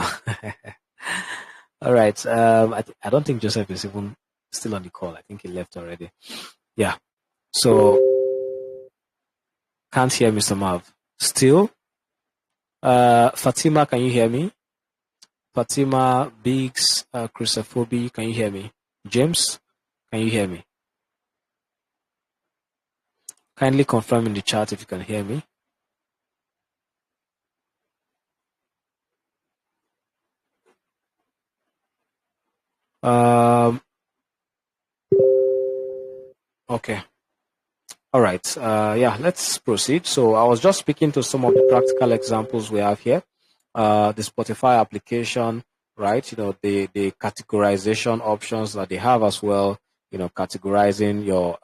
all right. I don't think Joseph is even still on the call. I think he left already. Yeah. So, can't hear Mr. Marv. Still, Fatima, can you hear me? Fatima, Biggs, Christophobi, can you hear me? James, can you hear me? Kindly confirm in the chat if you can hear me. Okay. All right. Let's proceed. So I was just speaking to some of the practical examples we have here. The Spotify application, right? The categorization options that they have as well, categorizing your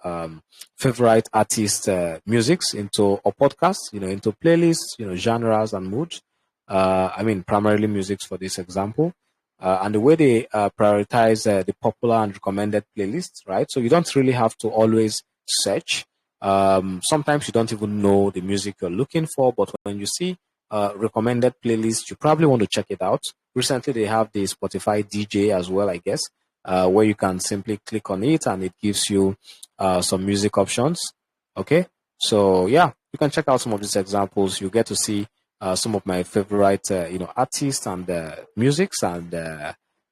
favorite artist musics into or podcasts, into playlists, genres and moods. I mean, primarily musics for this example. And the way they prioritize the popular and recommended playlists, right? So you don't really have to always search. Sometimes you don't even know the music you're looking for, but when you see recommended playlists, you probably want to check it out. Recently, they have the Spotify DJ as well, I guess, where you can simply click on it and it gives you some music options. Okay, so yeah, you can check out some of these examples. You get to see some of my favorite, artists and musics, and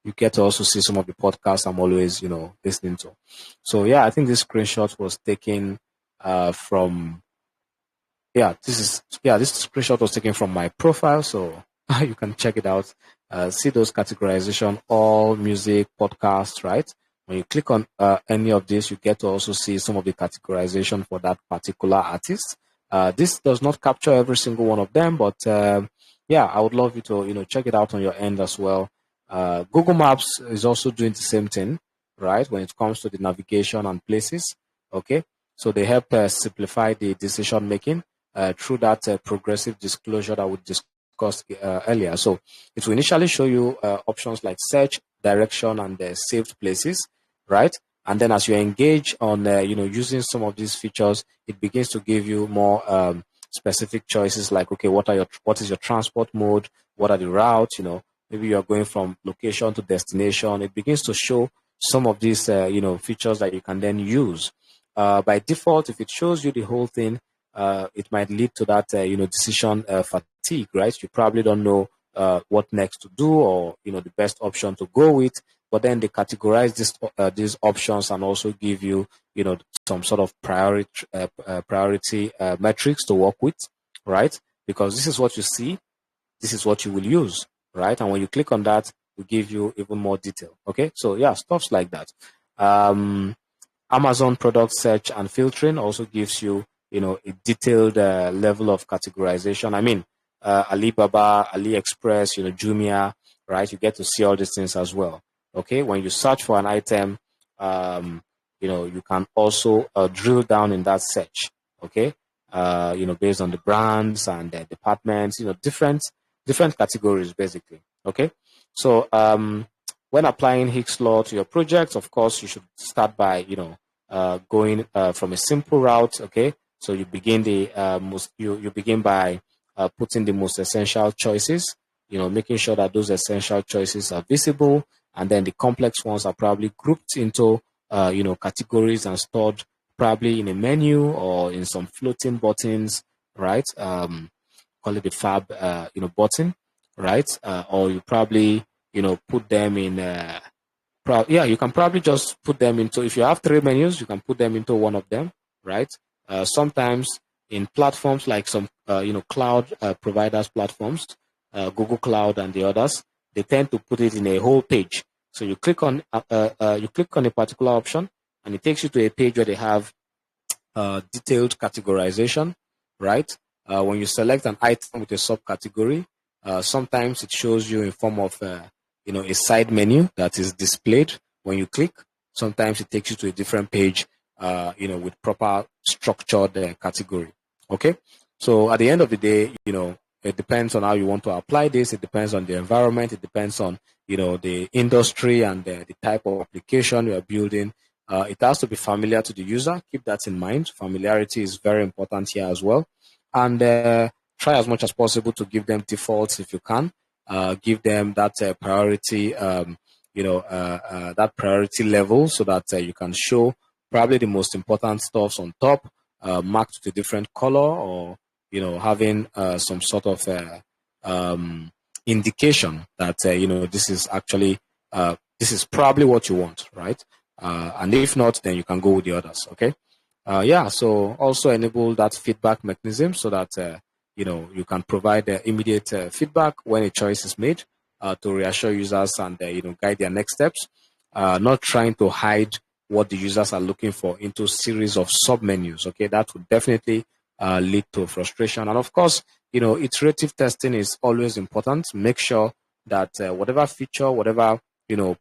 you get to also see some of the podcasts I'm always, listening to. So yeah, I think this screenshot was taken from this screenshot was taken from my profile, so you can check it out. See those categorization, all music, podcasts, right? When you click on any of this, you get to also see some of the categorization for that particular artist. This does not capture every single one of them, but I would love you to check it out on your end as well. Google Maps is also doing the same thing, right? When it comes to the navigation and places, okay. So they help simplify the decision making through that progressive disclosure that we discussed earlier. So it will initially show you options like search, direction, and saved places, right? And then as you engage on, using some of these features, it begins to give you more specific choices like, okay, what is your transport mode? What are the routes? Maybe you're going from location to destination. It begins to show some of these, features that you can then use. By default, if it shows you the whole thing, it might lead to that, decision fatigue, right? You probably don't know what next to do or, the best option to go with. But then they categorize these options and also give you, some sort of priority metrics to work with, right? Because this is what you see, this is what you will use, right? And when you click on that, we give you even more detail. Okay, so yeah, stuffs like that. Amazon product search and filtering also gives you, a detailed level of categorization. I mean, Alibaba, AliExpress, Jumia, right? You get to see all these things as well. Okay, when you search for an item, you can also drill down in that search. Okay, based on the brands and the departments, different categories basically. Okay, so when applying Hicks law to your project, of course, you should start by going from a simple route. Okay, so you begin you begin by putting the most essential choices. Making sure that those essential choices are visible, and then the complex ones are probably grouped into categories and stored probably in a menu or in some floating buttons, right? Call it the fab button, right? Or you probably put them in you can probably just put them into, if you have three menus, you can put them into one of them, right? Sometimes in platforms like some cloud providers platforms, Google Cloud and the others, they tend to put it in a whole page. So you click on a particular option and it takes you to a page where they have detailed categorization, right? When you select an item with a subcategory, sometimes it shows you in form of a side menu that is displayed when you click. Sometimes it takes you to a different page, with proper structured category. Okay, so at the end of the day, it depends on how you want to apply this. It depends on the environment. It depends on the industry and the type of application you are building. It has to be familiar to the user. Keep that in mind. Familiarity is very important here as well. And try as much as possible to give them defaults if you can. Give them that priority, that priority level so that you can show probably the most important stuffs on top, marked with a different color, or having some sort of indication that this is actually this is probably what you want, right? And if not, then you can go with the others. Okay. So also enable that feedback mechanism so that you can provide immediate feedback when a choice is made to reassure users and guide their next steps. Not trying to hide what the users are looking for into a series of sub menus. Okay, that would definitely lead to frustration. And of course, iterative testing is always important. Make sure that whatever feature, whatever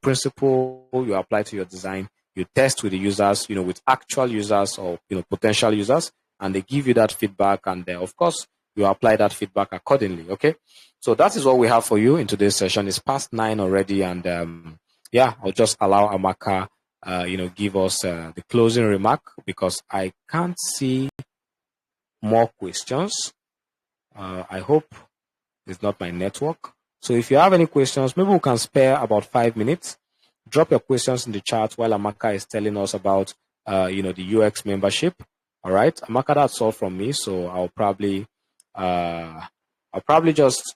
principle you apply to your design, you test with the users, with actual users or potential users, and they give you that feedback, and of course you apply that feedback accordingly. Okay, so that is what we have for you in today's session. It's past 9 already, and yeah, I'll just allow Amaka give us the closing remark, because I can't see more questions. I hope it's not my network. So if you have any questions, maybe we can spare about 5 minutes. Drop your questions in the chat while Amaka is telling us about the UX membership. All right, Amaka, that's all from me. So I'll probably just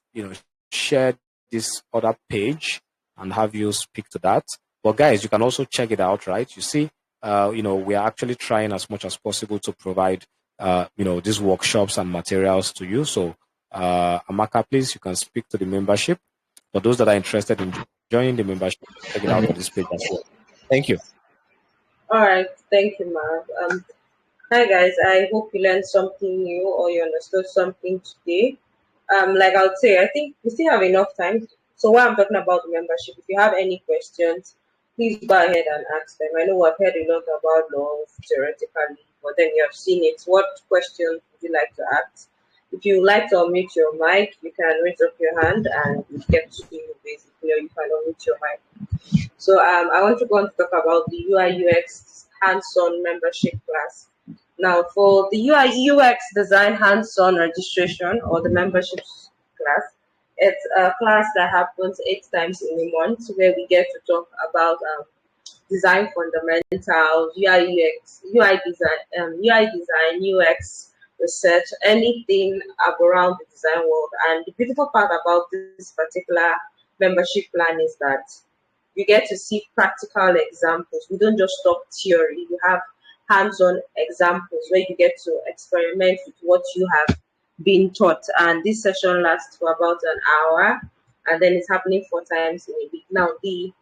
share this other page and have you speak to that. But guys, you can also check it out, right? You see, we are actually trying as much as possible to provide these workshops and materials to you. So Amaka, please, you can speak to the membership. For those that are interested in joining the membership, check it out on this page as well. Thank you. All right, thank you, Marv. Hi guys, I hope you learned something new or you understood something today. Like I would say, I think we still have enough time. So while I'm talking about the membership, if you have any questions, please go ahead and ask them. I know we've heard a lot about law theoretically, but then you have seen it. What questions would you like to ask? If you would like to unmute your mic, you can raise up your hand and we get to you basically, or you can unmute your mic. So I want to go on to talk about the UI UX hands-on membership class. Now, for the UI UX design hands-on registration or the membership class, it's a class that happens 8 times in a month where we get to talk about design fundamentals, UI design, UX research, anything around the design world. And the beautiful part about this particular membership plan is that you get to see practical examples. We don't just talk theory. You have hands-on examples where you get to experiment with what you have been taught. And this session lasts for about an hour, and then it's happening 4 times in a week. Now, the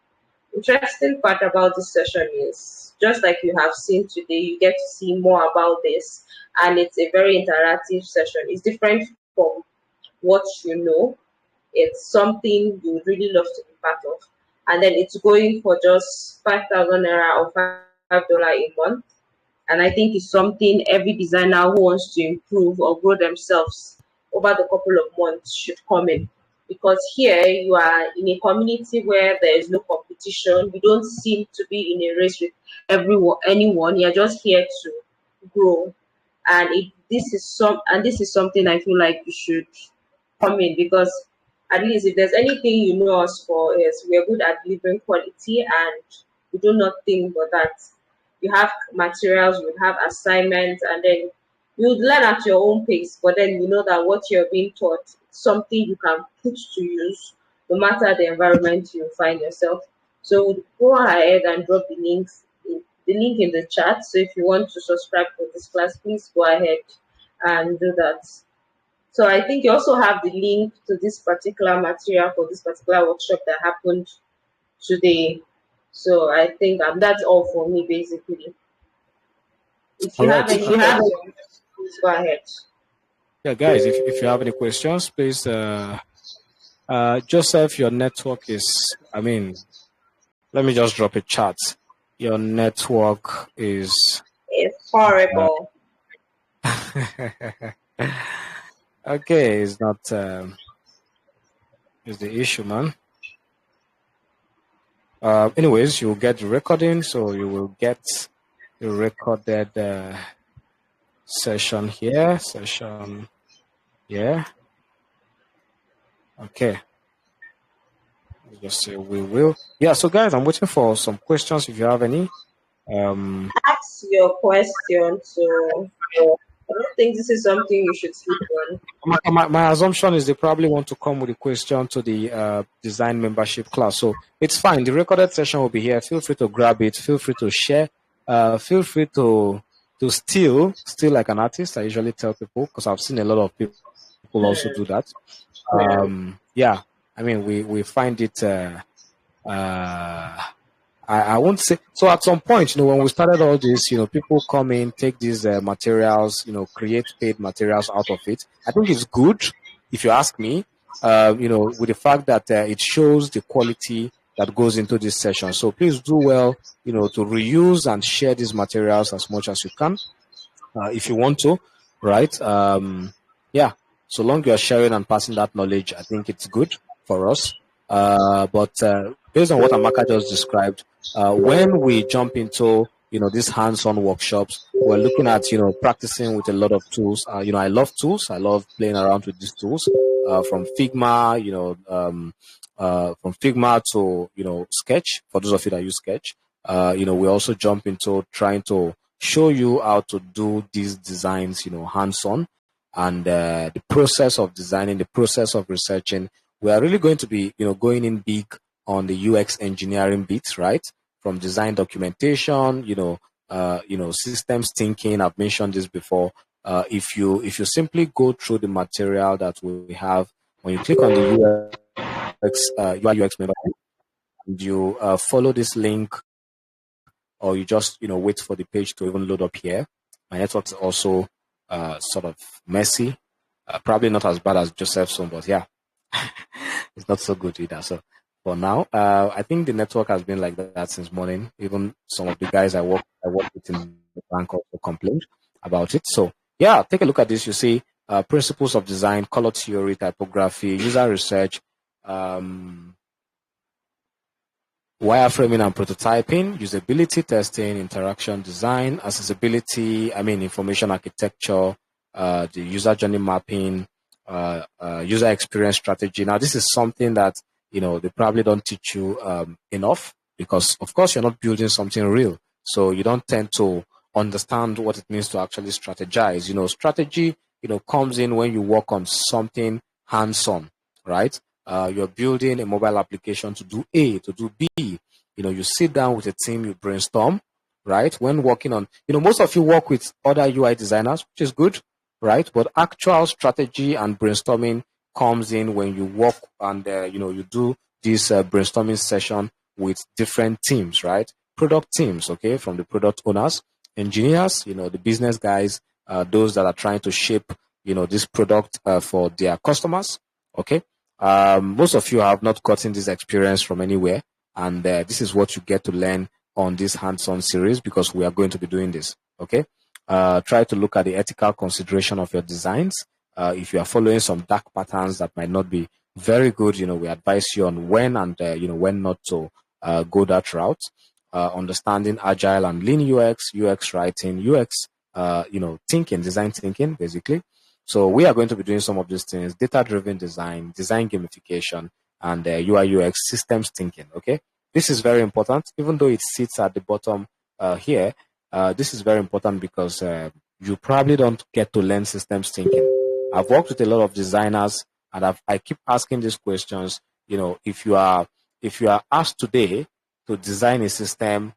interesting part about this session is, just like you have seen today, you get to see more about this, and it's a very interactive session. It's different from what you know. It's something you would really love to be part of. And then it's going for just 5,000 naira or $5 a month. And I think it's something every designer who wants to improve or grow themselves over the couple of months should come in. Because here you are in a community where there is no competition. You don't seem to be in a race with anyone. You're just here to grow. And this is something I feel like you should come in, because at least if there's anything you know us for, is we're good at delivering quality, and we do nothing but that. You have materials, you have assignments, and then you would learn at your own pace, but then you know that what you're being taught is something you can put to use no matter the environment you find yourself. So go ahead and drop the link in the chat. So if you want to subscribe to this class, please go ahead and do that. So I think you also have the link to this particular material for this particular workshop that happened today. So I think that's all for me, basically. If you have any questions, please go ahead. Yeah, guys, if you have any questions, please, Joseph, your network is, let me just drop a chat. Your network is... It's horrible. Okay, it's not, it's the issue, man. Anyways, you'll get the recording, so you will get the recorded session here. Okay. Just say we will. Yeah, so guys, I'm waiting for some questions if you have any. Ask your question. So I don't think this is something you should sleep on. My assumption is they probably want to come with a question to the design membership class. So it's fine. The recorded session will be here. Feel free to grab it. Feel free to share. Feel free to steal like an artist. I usually tell people, because I've seen a lot of people also do that. Yeah, we find it. I won't say so. At some point, when we started all this, people come in, take these materials, create paid materials out of it. I think it's good, if you ask me. with the fact that it shows the quality that goes into this session. So please do well, to reuse and share these materials as much as you can, if you want to, right? Yeah. So long you are sharing and passing that knowledge, I think it's good for us. But based on what Amaka just described, when we jump into these hands-on workshops, we're looking at practicing with a lot of tools. I love tools. I love playing around with these tools. From Figma, from Figma to Sketch. For those of you that use Sketch, we also jump into trying to show you how to do these designs, hands-on, and the process of designing, the process of researching. We are really going to be, going in big on the UX engineering bits, right? From design documentation, systems thinking. I've mentioned this before. If you simply go through the material that we have, when you click on the UI UX member, and you follow this link, or you just wait for the page to even load up here. My network is also sort of messy, probably not as bad as Joseph's one, but yeah, it's not so good either. So for now, I think the network has been like that since morning. Even some of the guys I work with in the bank also complained about it. So yeah, take a look at this. You see principles of design, color theory, typography, user research, wireframing and prototyping, usability testing, interaction design, accessibility, information architecture, the user journey mapping, user experience strategy. Now, this is something that, they probably don't teach you enough, because, of course, you're not building something real. So you don't tend to understand what it means to actually strategize. Strategy, comes in when you work on something hands-on, right? You're building a mobile application to do A, to do B. You sit down with a team, you brainstorm, right? When working on, most of you work with other UI designers, which is good, right? But actual strategy and brainstorming comes in when you work and, you do this brainstorming session with different teams, right? Product teams, okay? From the product owners, engineers, the business guys, those that are trying to shape, this product for their customers, okay? Most of you have not gotten this experience from anywhere, and this is what you get to learn on this hands-on series, because we are going to be doing this, okay? Try to look at the ethical consideration of your designs. If you are following some dark patterns that might not be very good, we advise you on when and, when not to go that route. Understanding agile and lean UX writing, UX, thinking, design thinking, basically. So we are going to be doing some of these things: data-driven design, design gamification, and UI UX systems thinking. Okay, this is very important, even though it sits at the bottom here. This is very important because you probably don't get to learn systems thinking. I've worked with a lot of designers, and I keep asking these questions. If you are asked today to design a system,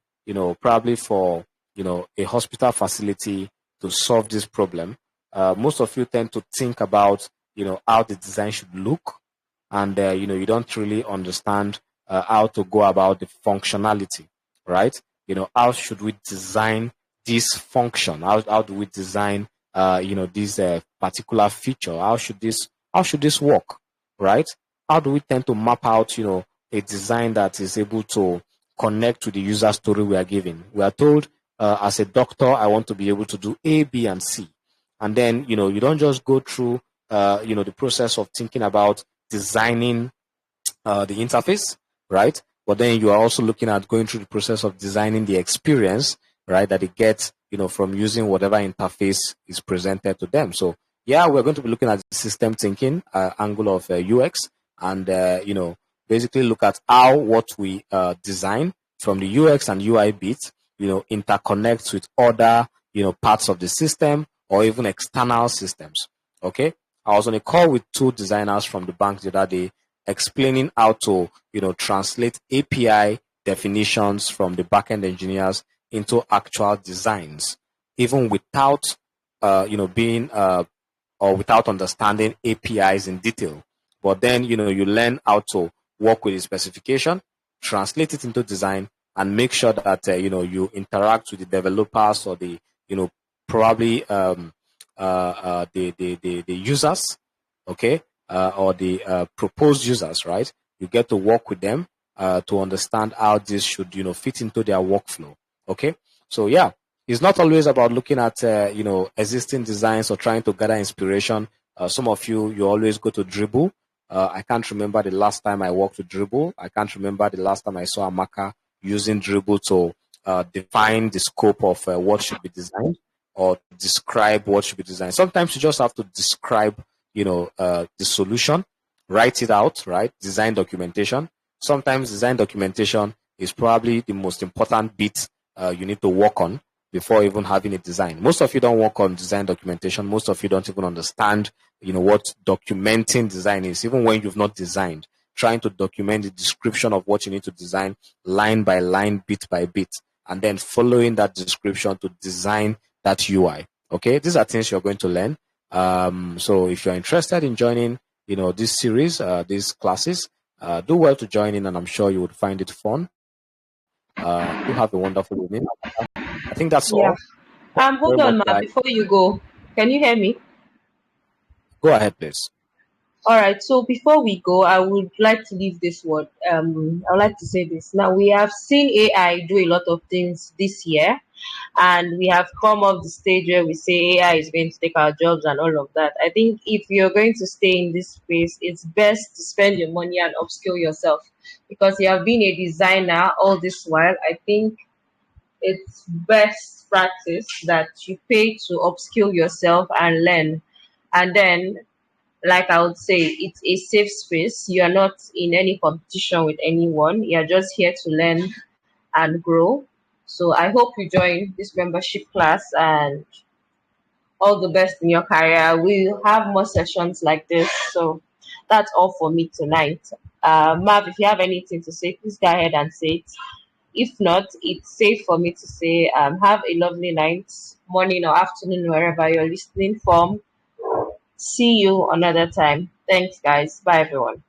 probably for a hospital facility to solve this problem, most of you tend to think about how the design should look, and you don't really understand how to go about the functionality, right? How should we design this function? How do we design this particular feature? How should this work, right? How do we tend to map out a design that is able to connect to the user story we are giving? We are told, as a doctor, I want to be able to do A, B, and C. And then, you don't just go through, the process of thinking about designing the interface, right? But then you are also looking at going through the process of designing the experience, right, that it gets, from using whatever interface is presented to them. So, yeah, we're going to be looking at the system thinking angle of UX, and, basically look at how what we design from the UX and UI bits, interconnects with other, parts of the system, or even external systems. Okay. I was on a call with two designers from the bank the other day, explaining how to, translate API definitions from the backend engineers into actual designs, even without, being, or without understanding APIs in detail. But then, you learn how to work with the specification, translate it into design, and make sure that, you interact with the developers, or the, probably the users, okay, or the proposed users, right? You get to work with them to understand how this should, fit into their workflow. Okay, so yeah, it's not always about looking at existing designs or trying to gather inspiration. Some of you always go to Dribble. I can't remember the last time I worked with Dribble. I can't remember the last time I saw Amaka using Dribble to define the scope of what should be designed or describe what should be designed. Sometimes you just have to describe, the solution, write it out, right? Design documentation. Sometimes design documentation is probably the most important bit you need to work on before even having a design. Most of you don't work on design documentation. Most of you don't even understand, what documenting design is, even when you've not designed. Trying to document the description of what you need to design line by line, bit by bit, and then following that description to design that UI. Okay, these are things you're going to learn. So if you're interested in joining, this series, these classes, do well to join in, and I'm sure you would find it fun. Do have a wonderful evening. I think that's Yeah. all. Thank you Hold very much, on, Ma. guys. Before you go, can you hear me? Go ahead, please. All right. So before we go, I would like to leave this word. I would like to say this. Now we have seen AI do a lot of things this year, and we have come off the stage where we say AI is going to take our jobs and all of that. I think if you're going to stay in this space, it's best to spend your money and upskill yourself because you have been a designer all this while. I think it's best practice that you pay to upskill yourself and learn. And then, like I would say, it's a safe space. You are not in any competition with anyone. You're just here to learn and grow. So I hope you join this membership class and all the best in your career. We'll have more sessions like this. So that's all for me tonight. Mav, if you have anything to say, please go ahead and say it. If not, it's safe for me to say have a lovely night, morning, or afternoon, wherever you're listening from. See you another time. Thanks, guys. Bye, everyone.